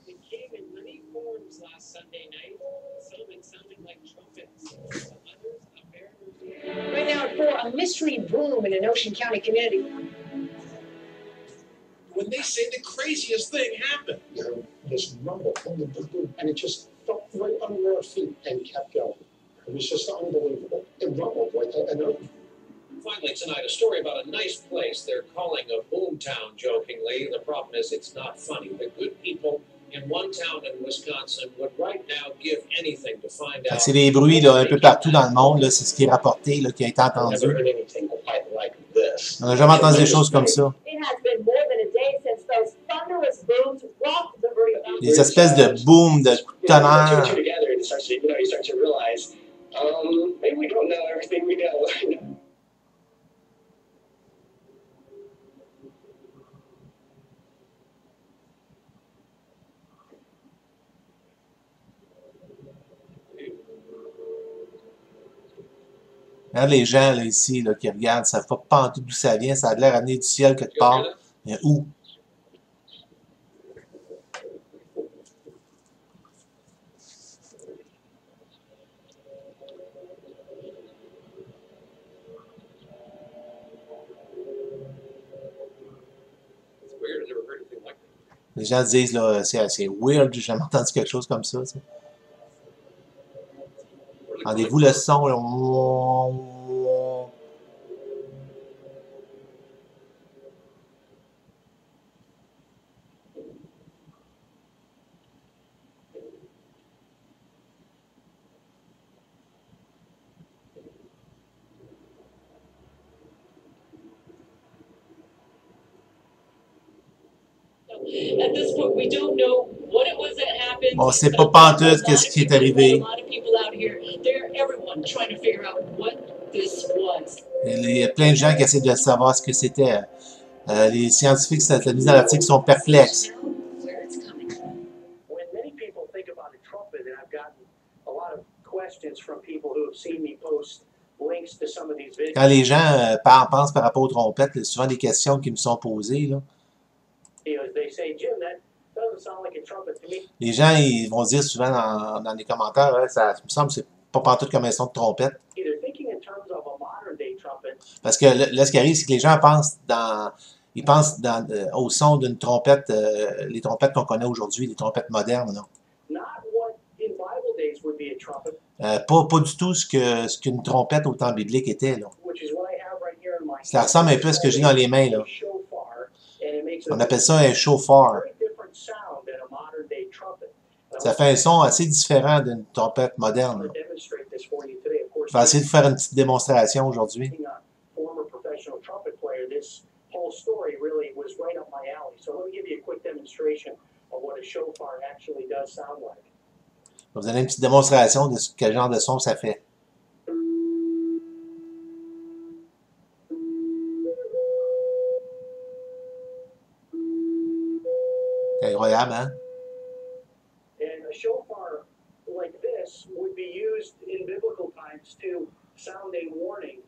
It came in many forms last Sunday night. Some of it sounded like trumpets. Others, a bear. Right now, for a mystery boom in an Ocean County community. When they say the craziest thing happened. This rumble, and it just fell right under our feet and kept going. It was just unbelievable. It rumbled like an earth. Finally tonight, a story about a nice place they're calling a boomtown jokingly. The problem is it's not funny. The good people in one town in Wisconsin would right now give anything to find out. C'est des bruits là, un peu partout dans le monde, c'est ce qui est rapporté, là, qui a été I've never entendu. heard anything quite like this. On n'a jamais entendu des choses comme ça. It has been more than a day since those thunderous booms rocked the Verde Des espèces de boom, de tonnerre. Two together, and you start to realize, maybe we don't know everything we know. Regarde les gens là, ici là, qui regardent, ça ne savent pas en tout d'où ça vient, ça a l'air amené du ciel quelque You hear part. that? Mais où? It's weird. I never heard anything like that. Les gens disent, là, c'est weird, j'ai jamais entendu quelque chose comme ça. Or the Rendez-vous le son, là. At this point, we don't know what it was that happened. On sait pas pantoute qu'est-ce qui est arrivé. A lot of people out here, everyone trying to figure out what this was. Il y a plein de gens qui essaient de savoir ce que c'était. Les scientifiques satellisés dans l'article sont perplexes. Where it's coming from. When many people think about a trumpet, and I've gotten a lot of questions from people who have seen me post links to some of these videos. Quand les gens pensent par rapport aux trompettes, il y a souvent des questions qui me sont posées. Là. They say, Jim, that doesn't sound like a trumpet to me. Les gens ils vont dire souvent dans les commentaires, ouais, ça me semble que c'est pas pantoute comme un son de trompette. Either thinking in terms of a modern day trumpet, Parce que là, ce qui arrive, c'est que les gens pensent au son d'une trompette, les trompettes qu'on connaît aujourd'hui, les trompettes modernes. Là. not what in Bible days would be a trumpet, Pas du tout ce qu'une trompette au temps biblique était. Là. which is what I have right here in my Ça ressemble un peu à ce que j'ai dans les mains. Là. shofar, and it makes On a appelle ça un chauffeur. very different sound than a modern day trumpet. And I Ça fait un son assez différent d'une trompette moderne. want Là. to demonstrate this for you today. Of course, Je vais essayer de faire une petite démonstration aujourd'hui. being a former professional trumpet player, this whole story really was right up my alley. So let me give you a quick demonstration of what a shofar actually does sound like. Je vais vous donner une petite démonstration de quel genre de son ça fait. C'est incroyable, hein? And a shofar like this would be used in biblical times to sound a warning.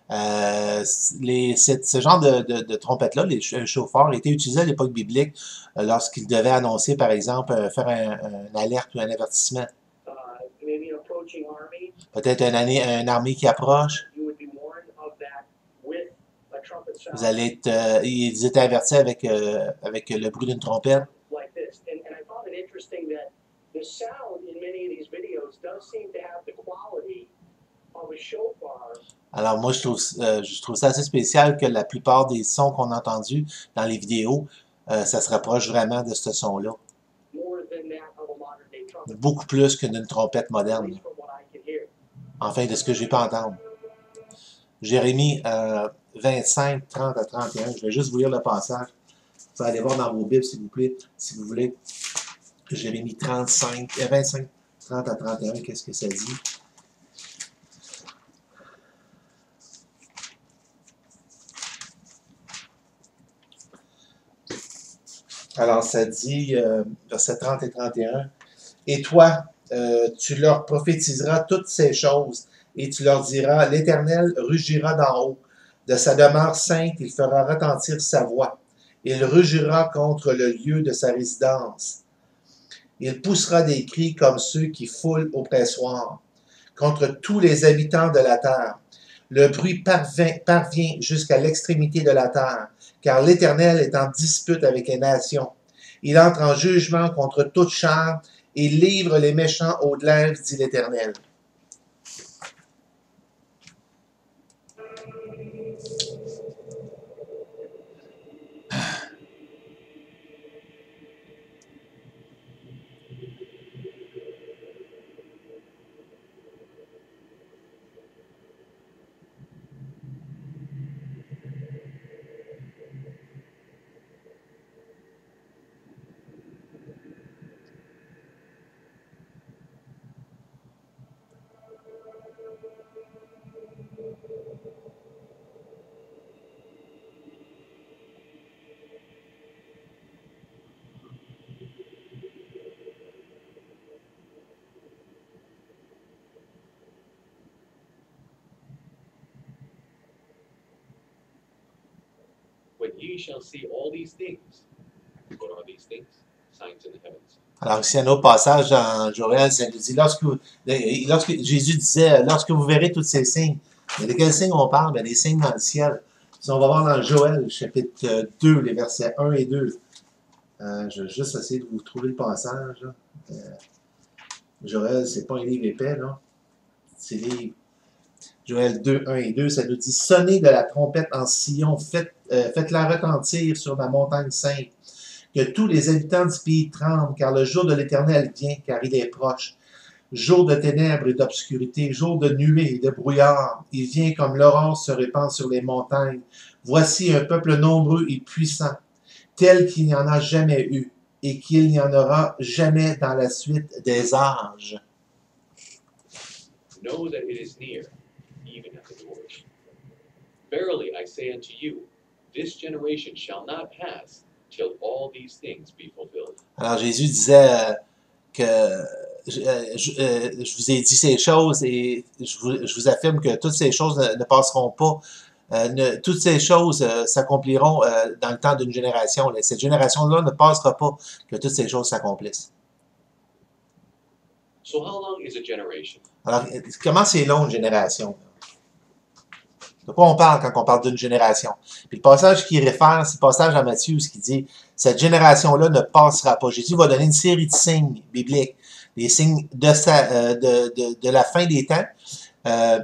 Ce genre de trompette-là, les chauffeurs, étaient utilisés à l'époque biblique lorsqu'ils devaient annoncer, par exemple, faire un alerte ou un avertissement. Maybe an approaching army, Peut-être une armée qui approche. you would be warned of that with a trumpet sound Vous allez être, ils étaient avertis avec le bruit d'une trompette. like this. And I found it interesting that the sound in many of these videos does seem to have the quality of a shofar. Alors moi, je trouve ça assez spécial que la plupart des sons qu'on a entendus dans les vidéos, ça se rapproche vraiment de ce son-là. More than that of a modern day trumpet, Beaucoup plus que d'une trompette at moderne. least from what I can hear. Enfin, de ce que j'ai pu entendre. Jérémie 25, 30 à 31. Je vais juste vous lire le passage. Vous allez voir dans vos Bibles, s'il vous plaît, si vous voulez. Jérémie 25, 30 à 31, qu'est-ce que ça dit? Alors, ça dit, versets 30 et 31, « Et toi, tu leur prophétiseras toutes ces choses, et tu leur diras, l'Éternel rugira d'en haut. De sa demeure sainte, il fera retentir sa voix. Il rugira contre le lieu de sa résidence. Il poussera des cris comme ceux qui foulent au pressoir, contre tous les habitants de la terre. Le bruit parvient jusqu'à l'extrémité de la terre, car l'Éternel est en dispute avec les nations. Il entre en jugement contre toute chair et livre les méchants aux glaives, dit l'Éternel. » ye shall see all these things. What are these things? Signs in the heavens. Alors ici, un autre passage dans Joël, ça nous dit, lorsque Jésus disait, lorsque vous verrez tous ces signes, mais de quels signes on parle? Bien, des signes dans le ciel. Si on va voir dans Joël, chapitre 2, les versets 1 et 2. Je vais juste essayer de vous trouver le passage. Joël, c'est pas un livre épais, là. C'est livre. Joël 2, 1 et 2, ça nous dit, sonnez de la trompette en Sion, faites-la retentir sur ma montagne sainte. Que tous les habitants du pays tremblent, car le jour de l'Éternel vient, car il est proche. Jour de ténèbres et d'obscurité, jour de nuées et de brouillard, il vient comme l'aurore se répand sur les montagnes. Voici un peuple nombreux et puissant, tel qu'il n'y en a jamais eu, et qu'il n'y en aura jamais dans la suite des âges. Know that it is near, even at the doors. Verily I say unto you, this generation shall not pass till all these things be fulfilled. Alors Jésus disait que je vous ai dit ces choses et je vous affirme que toutes ces choses ne passeront pas. Toutes ces choses s'accompliront dans le temps d'une génération. Cette génération-là ne passera pas que toutes ces choses s'accomplissent. So how long is a generation? Alors, comment c'est long une génération? De quoi on parle quand on parle d'une génération? Puis le passage qui réfère, c'est le passage à Matthieu qui dit « Cette génération-là ne passera pas ». Jésus va donner une série de signes bibliques, des signes de la fin des temps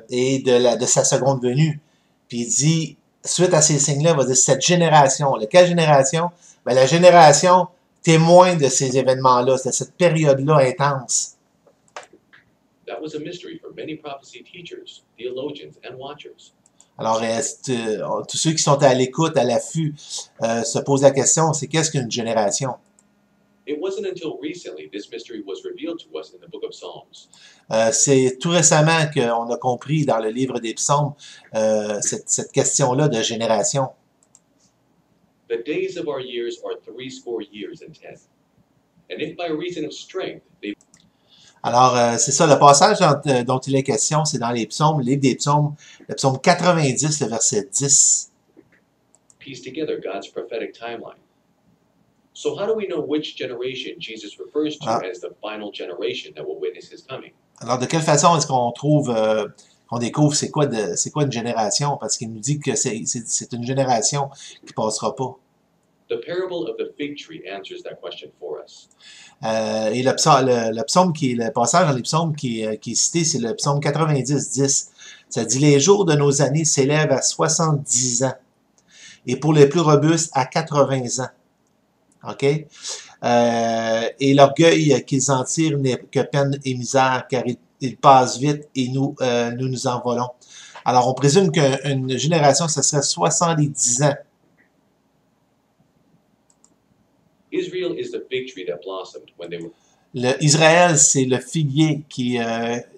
et de sa seconde venue. Puis il dit, suite à ces signes-là, il va dire « Cette génération ». Quelle génération? Bien, la génération témoin de ces événements-là, de cette période-là intense. That was a mystery for many prophecy teachers, theologians, and watchers. Alors, tous ceux qui sont à l'écoute, à l'affût, se posent la question, c'est qu'est-ce qu'une génération? It wasn't until recently this mystery was revealed to us in the book of Psalms. C'est tout récemment qu'on a compris dans le livre des psaumes cette question-là de génération. The days of our years are 80 years and 10. And if by reason of strength they Alors, c'est ça, le passage dont il est question, c'est dans les psaumes, le livre des psaumes, le psaume 90, le verset 10. piece together God's prophetic timeline. So how do we know which generation Jesus refers to as the final generation that will witness his coming? Alors, de quelle façon est-ce qu'on trouve, qu'on découvre c'est quoi une génération? Parce qu'il nous dit que c'est une génération qui passera pas. The parable of the fig tree answers that question for us. Et le passage dans les psaumes qui est cité, c'est le psaume 90, 10. Ça dit « Les jours de nos années s'élèvent à 70 ans, et pour les plus robustes, à 80 ans. » OK? Et l'orgueil qu'ils en tirent n'est que peine et misère, car il passe vite et nous nous envolons. Alors, on présume qu'une génération, ce serait 70 ans. Israel is the fig tree that blossomed when they were Israël, c'est le figuier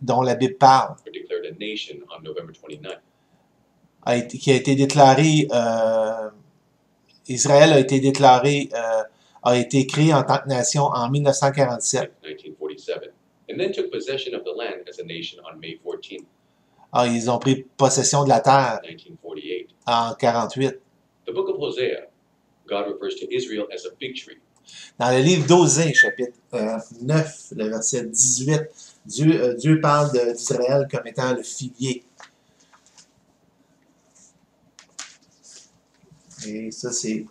dont la Bible parle. declared a nation on November 29. Qui a été déclaré, Israël a été déclaré, a été créé en tant que nation en 1947. 1947, and then took possession of the land as a nation on May 14, Ils ont pris possession de la terre 1948. en 1948. The book of Hosea, God refers to Israel as a fig tree. Dans le livre d'Osée, chapitre 9, le verset 18, Dieu parle d'Israël comme étant le figuier. Et ça, c'est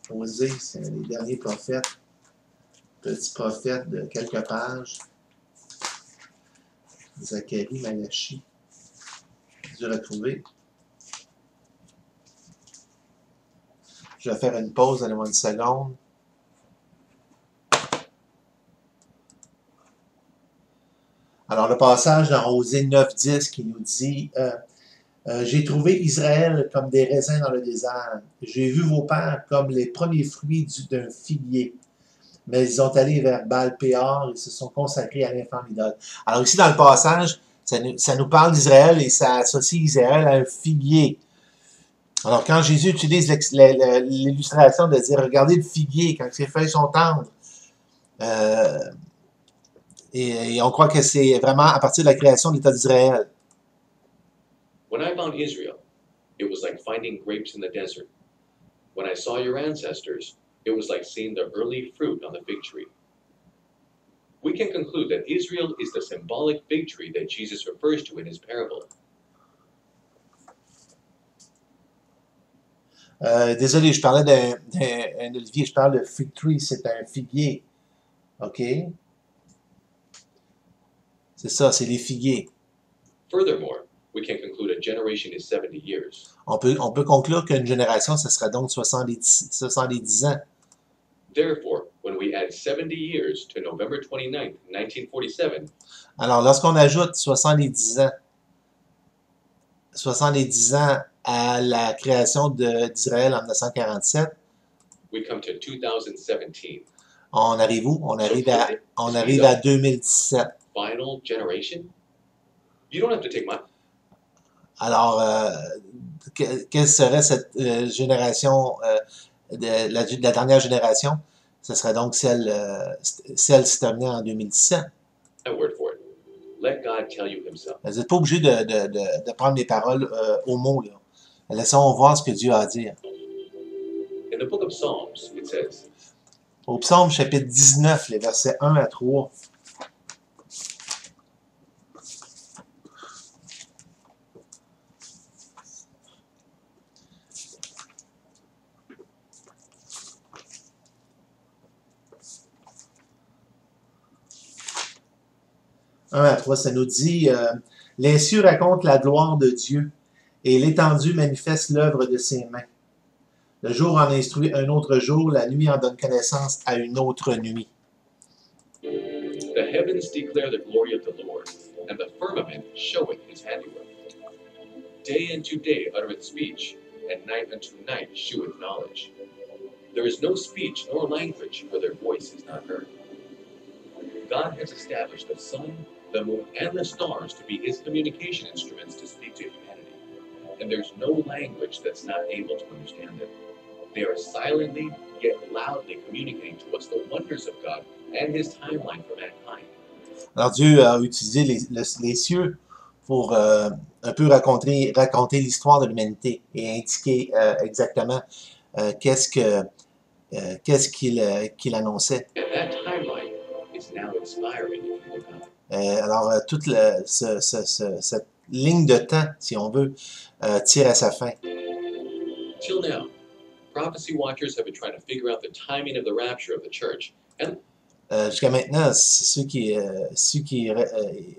Osée, c'est les derniers prophètes, petit prophète de quelques pages. Zacharie, Malachi. Dur à trouver. Je vais faire une pause, donnez-moi une seconde. Alors, le passage dans Osée 9.10 qui nous dit j'ai trouvé Israël comme des raisins dans le désert. J'ai vu vos pères comme les premiers fruits d'un figuier. Mais ils sont allés vers Baal-Péor et se sont consacrés à l'infâme idole. Alors, ici, dans le passage, ça nous parle d'Israël et ça associe Israël à un figuier. Alors, quand Jésus utilise l'illustration de dire, regardez le figuier, quand ses feuilles sont tendres, et on croit que c'est vraiment à partir de la création de l'État d'Israël. When I found Israel, it was like finding grapes in the desert. When I saw your ancestors, it was like seeing the early fruit on the fig tree. We can conclude that Israel is the symbolic fig tree that Jesus refers to in his parable. Désolé, je parlais d'un olivier, je parle de fig tree, c'est un figuier. OK? C'est ça, c'est les figuiers. Furthermore, we can conclude a generation is 70 years. On peut conclure qu'une génération, ce serait donc 70 ans. Therefore, when we add 70 years to November 29th, 1947, Alors, lorsqu'on ajoute 70 ans à la création d'Israël en 1947, we come to 2017. on arrive où? On arrive à 2017. Final generation? You don't have to take my... Alors, quelle serait cette génération, la dernière génération? Ce serait donc celle qui terminée en 2017. My word for it. Let God tell you himself. Vous n'êtes pas obligé de prendre les paroles au mot, là. Laissons voir ce que Dieu a à dire. In the book of Psalms, it says, Au Psaume chapitre 19, les versets 1 à 3. À 3, ça nous dit les cieux racontent la gloire de Dieu, et l'étendue manifeste l'œuvre de ses mains. Le jour en instruit un autre jour, la nuit en donne connaissance à une autre nuit. The heavens declare the glory of the Lord, and the firmament showeth his handiwork. Day unto day uttereth speech, and night unto night sheweth knowledge. There is no speech nor language where their voice is not heard. God has established the sun, the moon, and the stars to be his communication instruments to speak to humanity. And there's no language that's not able to understand them. They are silently, yet loudly communicating to us the wonders of God and his timeline for mankind. Alors Dieu a utilisé les cieux pour un peu raconter l'histoire de l'humanité et indiquer exactement qu'est-ce qu'il annonçait. And that timeline is now expiring if you look up. Alors toute cette ligne de temps, si on veut, tire à sa fin. Till now, prophecy watchers have been trying to figure out the timing of the rapture of the church, and Jusqu'à maintenant, ceux qui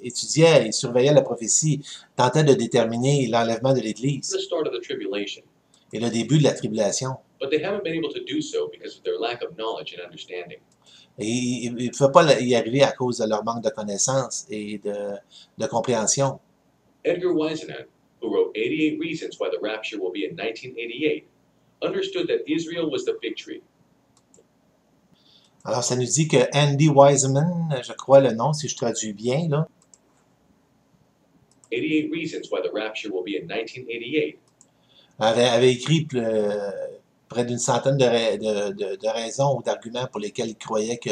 étudiaient et surveillaient la prophétie tentaient de déterminer l'enlèvement de l'Église the start of the tribulation. et le début de la tribulation. But they haven't been able to do so because of their lack of knowledge and understanding. Et ils ne pouvaient pas y arriver à cause de leur manque de connaissance et de compréhension. Edgar Whisenant, who wrote 88 Reasons Why the Rapture Will Be in 1988, understood that Israel was the fig tree. Alors, ça nous dit que Andy Wiseman, je crois le nom, si je traduis bien, là, 88 Reasons Why the Rapture Will Be in 1988, avait écrit près d'une centaine de raisons ou d'arguments pour lesquels il croyait que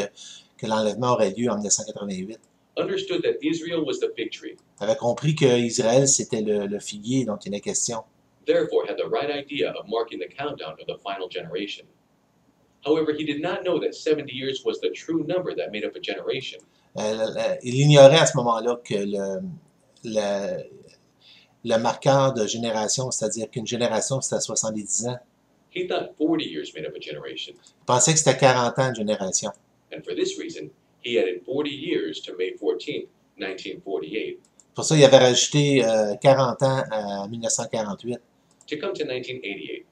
l'enlèvement aurait lieu en 1988. understood that Israel was the fig tree, Avait compris que Israël, c'était le figuier dont il est question. therefore had the right idea of marking the countdown of the final generation. However, he did not know that 70 years was the true number that made up a generation. Il ignorait à ce moment-là que le marqueur de génération, c'est-à-dire qu'une génération, c'était 70 ans. He thought 40 years made up a generation, Il pensait que c'était 40 ans de génération. and for this reason, he added 40 years to May 14th, 1948. Pour ça, il avait rajouté 40 ans à 1948. To come to 1988.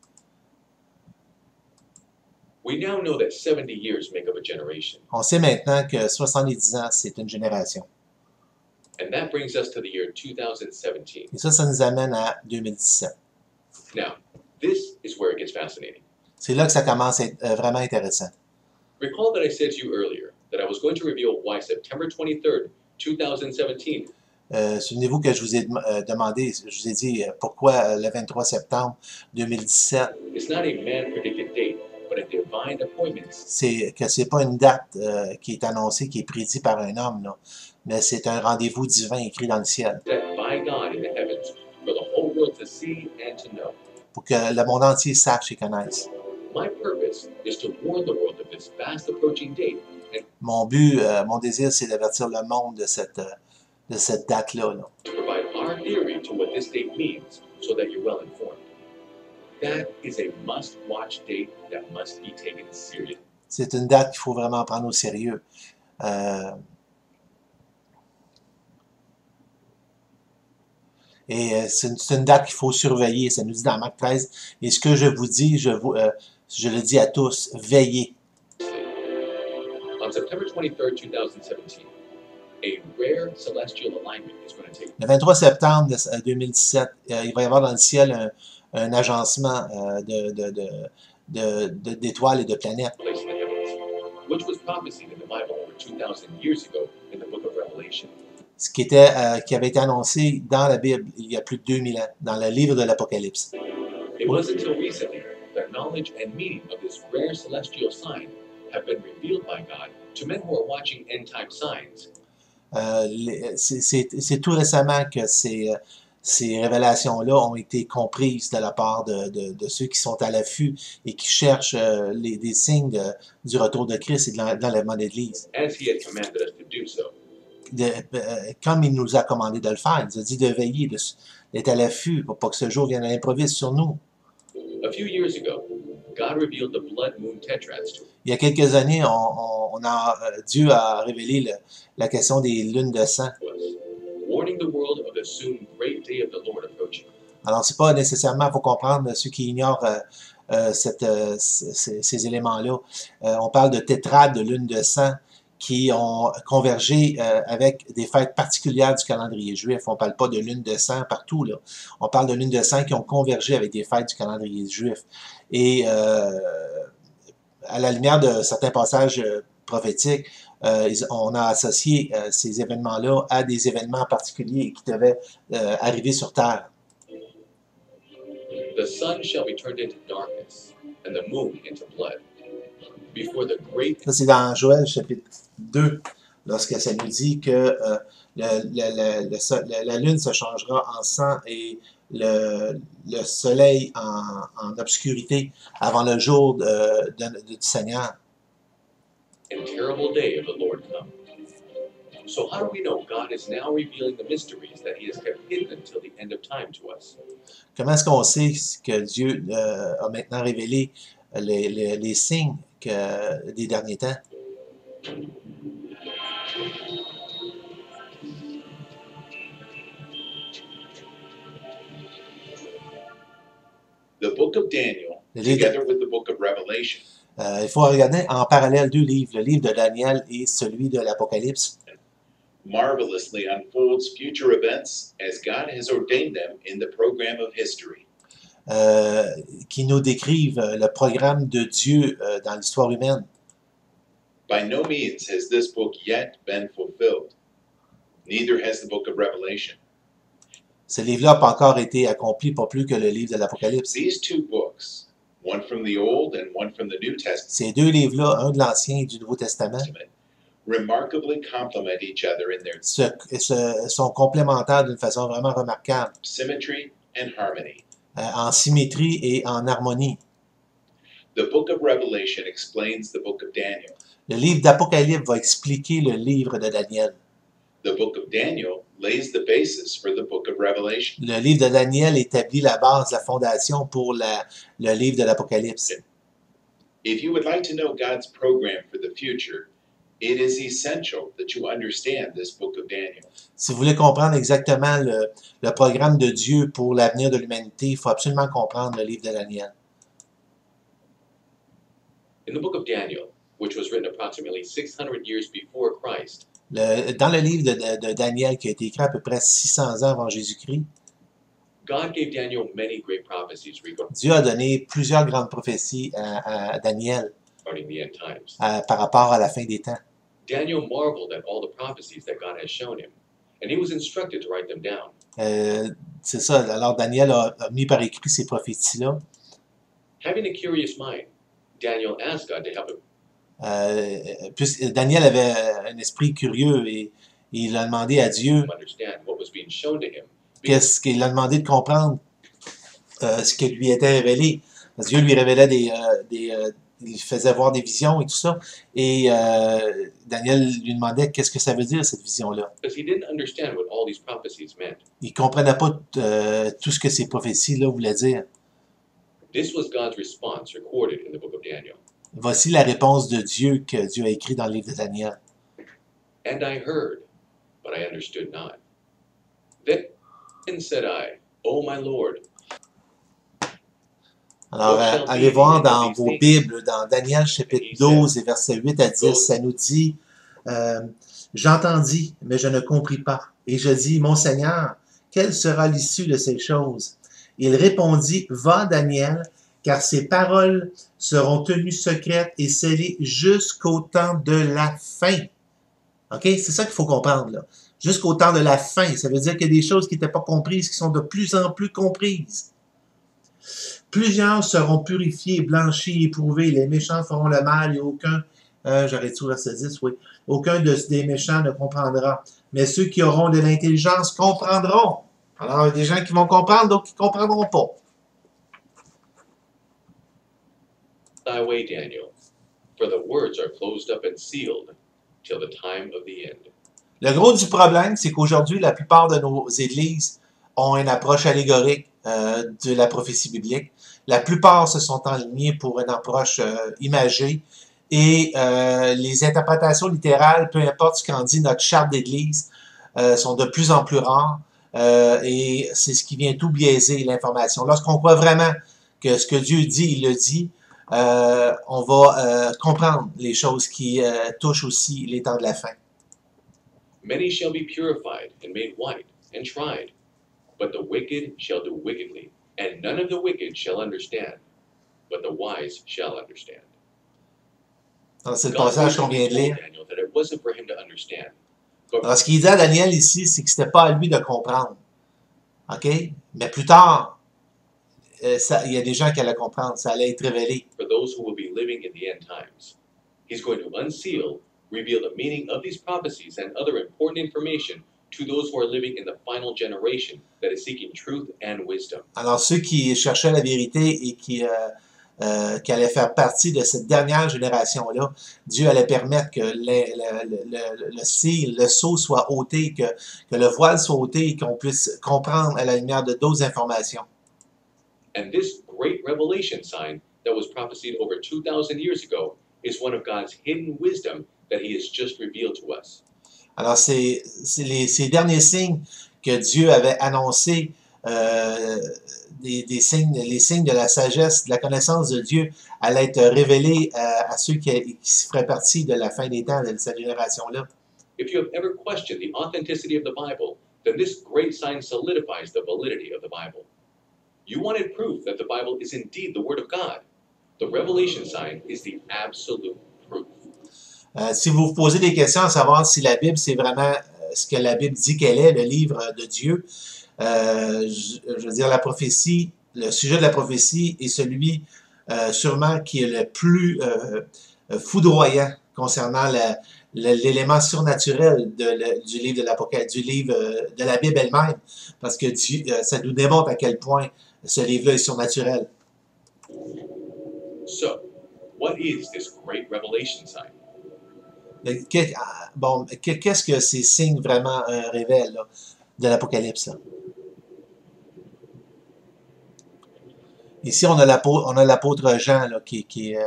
We now know that 70 years make up a generation, On sait maintenant que 70 ans, c'est une génération. and that brings us to the year 2017. Et ça nous amène à 2017. Now, this is where it gets fascinating. C'est là que ça commence à être vraiment intéressant. Recall that I said to you earlier that I was going to reveal why September 23rd, 2017 Souvenez-vous que je vous ai demandé, je vous ai dit pourquoi le 23 septembre 2017, is not a man-predicted date, but a divine appointment. c'est que c'est pas une date qui est annoncée, qui est prédite par un homme, là, mais c'est un rendez-vous divin écrit dans le ciel Set by God in the heavens for the whole world to see and to know. pour que le monde entier sache et connaisse. is to warn the world of this fast approaching date and Mon but, mon désir, c'est d'avertir le monde de cette date-là. Là. to provide our theory to what this date means so that you're well informed. That is a must-watch date that must be taken seriously. C'est une date qu'il faut vraiment prendre au sérieux. Et c'est une date qu'il faut surveiller. Ça nous dit dans Marc 13. Et ce que je vous dis, je le dis à tous, veillez. On September 23rd, 2017, a rare celestial alignment is going to take Le 23 septembre 2017, il va y avoir dans le ciel un agencement d'étoiles et de planètes. place in the heavens, which was prophesied in the Bible over 2,000 years ago in the book of Revelation. Ce qui avait été annoncé dans la Bible il y a plus de 2000 ans, dans le livre de l'Apocalypse. It wasn't until recently that knowledge and meaning of this rare celestial sign have been revealed by God to men who are watching end-time signs. C'est tout récemment que ces révélations-là ont été comprises de la part de ceux qui sont à l'affût et qui cherchent des signes du retour de Christ et de l'enlèvement de l'Église. As he had commanded us to do so. Comme il nous a commandé de le faire, il nous a dit de veiller, d'être à l'affût pour pas que ce jour vienne à l'improviste sur nous. A few years ago, God revealed the blood moon tetrads to us. Il y a quelques années, Dieu a révélé la question des lunes de sang. Warning the world of the soon great day of the Lord approaching. Alors, c'est pas nécessairement, il faut comprendre, ceux qui ignorent ces éléments-là. On parle de tétrades, de lunes de sang, qui ont convergé avec des fêtes particulières du calendrier juif. On ne parle pas de lunes de sang partout, là. On parle de lunes de sang qui ont convergé avec des fêtes du calendrier juif. Et à la lumière de certains passages prophétiques, on a associé ces événements-là à des événements particuliers qui devaient arriver sur Terre. The sun shall be turned into darkness, and the moon into blood. Before the great Ça, c'est dans Joël chapitre 2, lorsque ça nous dit que la lune se changera en sang et le soleil en obscurité avant le jour du Seigneur. and terrible day of the Lord come. So how do we know God is now revealing the mysteries that he has kept hidden until the end of time to us? Comment est-ce qu'on sait que Dieu a maintenant révélé les signes des derniers temps? The book of Daniel, Le livre together with the book of Revelation, il faut regarder en parallèle deux livres, le livre de Daniel et celui de l'Apocalypse. marvelously unfolds future events as God has ordained them in the program of history. Qui nous décrivent le programme de Dieu dans l'histoire humaine. By no means has this book yet been fulfilled. Neither has the book of Revelation. Ce livre-là n'a pas encore été accompli, pas plus que le livre de l'Apocalypse. These two books, one from the Old and one from the New Testament, Ces deux livres-là, un de l'Ancien et du Nouveau Testament, remarkably complement each other in their sont complémentaires d'une façon vraiment remarquable, symmetry and harmony. en symétrie et en harmonie. The book of Revelation explains the book of Daniel. Le livre d'Apocalypse va expliquer le livre de Daniel. The book of Daniel lays the basis for the book of Revelation. Le livre de Daniel établit la base, la fondation pour le livre de l'Apocalypse. If you would like to know God's program for the future, it is essential that you understand this book of Daniel. Si vous voulez comprendre exactement le programme de Dieu pour l'avenir de l'humanité, il faut absolument comprendre le livre de Daniel. In the book of Daniel, which was written approximately 600 years before Christ, Dans le livre de Daniel qui a été écrit à peu près 600 ans avant Jésus-Christ, God gave Daniel many great prophecies Dieu a donné plusieurs grandes prophéties à Daniel regarding the end times. par rapport à la fin des temps. Daniel marveled at all the prophecies that God has shown him, and he was instructed to write them down. C'est ça, alors Daniel a mis par écrit ces prophéties-là. Having a curious mind, Daniel asked God to help him. Puisque Daniel avait un esprit curieux et il a demandé à Dieu To understand what was being shown to him. qu'est-ce qu'il a demandé de comprendre ce qui lui était révélé. Parce que Dieu lui révélait il faisait voir des visions et tout ça. Et Daniel lui demandait qu'est-ce que ça veut dire, cette vision-là. Because he didn't understand what all these prophecies meant. Il ne comprenait pas tout ce que ces prophéties-là voulaient dire. This was God's response recorded in the book of Daniel. Voici la réponse de Dieu que Dieu a écrit dans le livre de Daniel. And I heard, but I understood not. Then said I, O my Lord. Alors, allez voir dans vos Bibles, dans Daniel chapitre 12 et versets 8 à 10, ça nous dit « J'entendis, mais je ne compris pas. Et je dis, mon Seigneur, quelle sera l'issue de ces choses? Il répondit, va Daniel, car ces paroles seront tenues secrètes et scellées jusqu'au temps de la fin. » OK? C'est ça qu'il faut comprendre, là. Jusqu'au temps de la fin. Ça veut dire qu'il y a des choses qui n'étaient pas comprises, qui sont de plus en plus comprises. Plusieurs seront purifiés, blanchis, éprouvés. Les méchants feront le mal et aucun, j'arrête au verset 10, oui. Aucun des méchants ne comprendra. Mais ceux qui auront de l'intelligence comprendront. Alors, il y a des gens qui vont comprendre, d'autres qui ne comprendront pas. Thy way, Daniel, for the words are closed up and sealed till the time of the end. Le gros du problème, c'est qu'aujourd'hui, la plupart de nos églises ont une approche allégorique de la prophétie biblique. La plupart se sont alignés pour une approche imagée et les interprétations littérales, peu importe ce qu'en dit notre charte d'église, sont de plus en plus rares et c'est ce qui vient tout biaiser l'information. Lorsqu'on croit vraiment que ce que Dieu dit, il le dit, on va comprendre les choses qui touchent aussi les temps de la fin. Many shall be purified and made white and tried, but the wicked shall do wickedly, and none of the wicked shall understand, but the wise shall understand. C'est le passage qu'on vient de lire. Daniel that it wasn't for him to understand. Alors, ce qu'il dit à Daniel ici, c'est que c'était pas à lui de comprendre. OK? Mais plus tard, il y a des gens qui allaient comprendre. Ça allait être révélé. For those who will be living in the end times, he's going to unseal, reveal the meaning of these prophecies and other important information to those who are living in the final generation that is seeking truth and wisdom. Alors, ceux qui cherchaient la vérité et qui allaient faire partie de cette dernière génération-là, Dieu allait permettre que le sceau soit ôté, que le voile soit ôté et qu'on puisse comprendre à la lumière de d'autres informations. And this great revelation sign that was prophesied over 2,000 years ago is one of God's hidden wisdom that he has just revealed to us. Alors, ces derniers signes que Dieu avait annoncés, les signes de la sagesse, de la connaissance de Dieu, allaient être révélés à ceux qui feraient partie de la fin des temps, de cette génération-là. If you have ever questioned the authenticity of the Bible, then this great sign solidifies the validity of the Bible. You wanted proof that the Bible is indeed the Word of God. The revelation sign is the absolute proof. Si vous vous posez des questions à savoir si la Bible, c'est vraiment ce que la Bible dit qu'elle est, le livre de Dieu, je veux dire, la prophétie, le sujet de la prophétie est celui sûrement qui est le plus foudroyant concernant l'élément surnaturel du livre de l'Apocalypse, du livre de la Bible elle-même, parce que ça nous démontre à quel point ce livre-là est surnaturel. So, what is this great revelation sign? Bon, qu'est-ce que ces signes vraiment révèlent là, de l'Apocalypse? Là? Ici, on a l'apôtre Jean là, qui est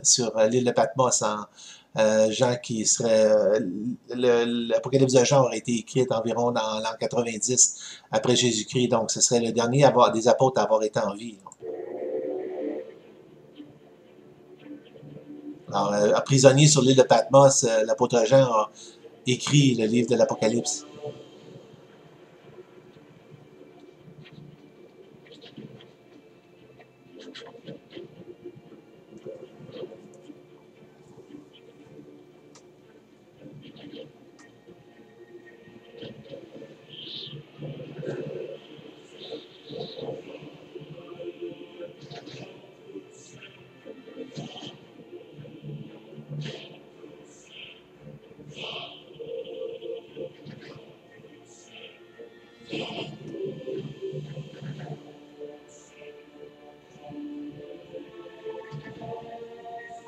sur l'île de Patmos. Jean qui serait... L'Apocalypse de Jean aurait été écrite environ dans l'an 90 après Jésus-Christ. Donc, ce serait le dernier des apôtres à avoir été en vie. Là. Alors, prisonnier sur l'île de Patmos, l'apôtre Jean a écrit le livre de l'Apocalypse.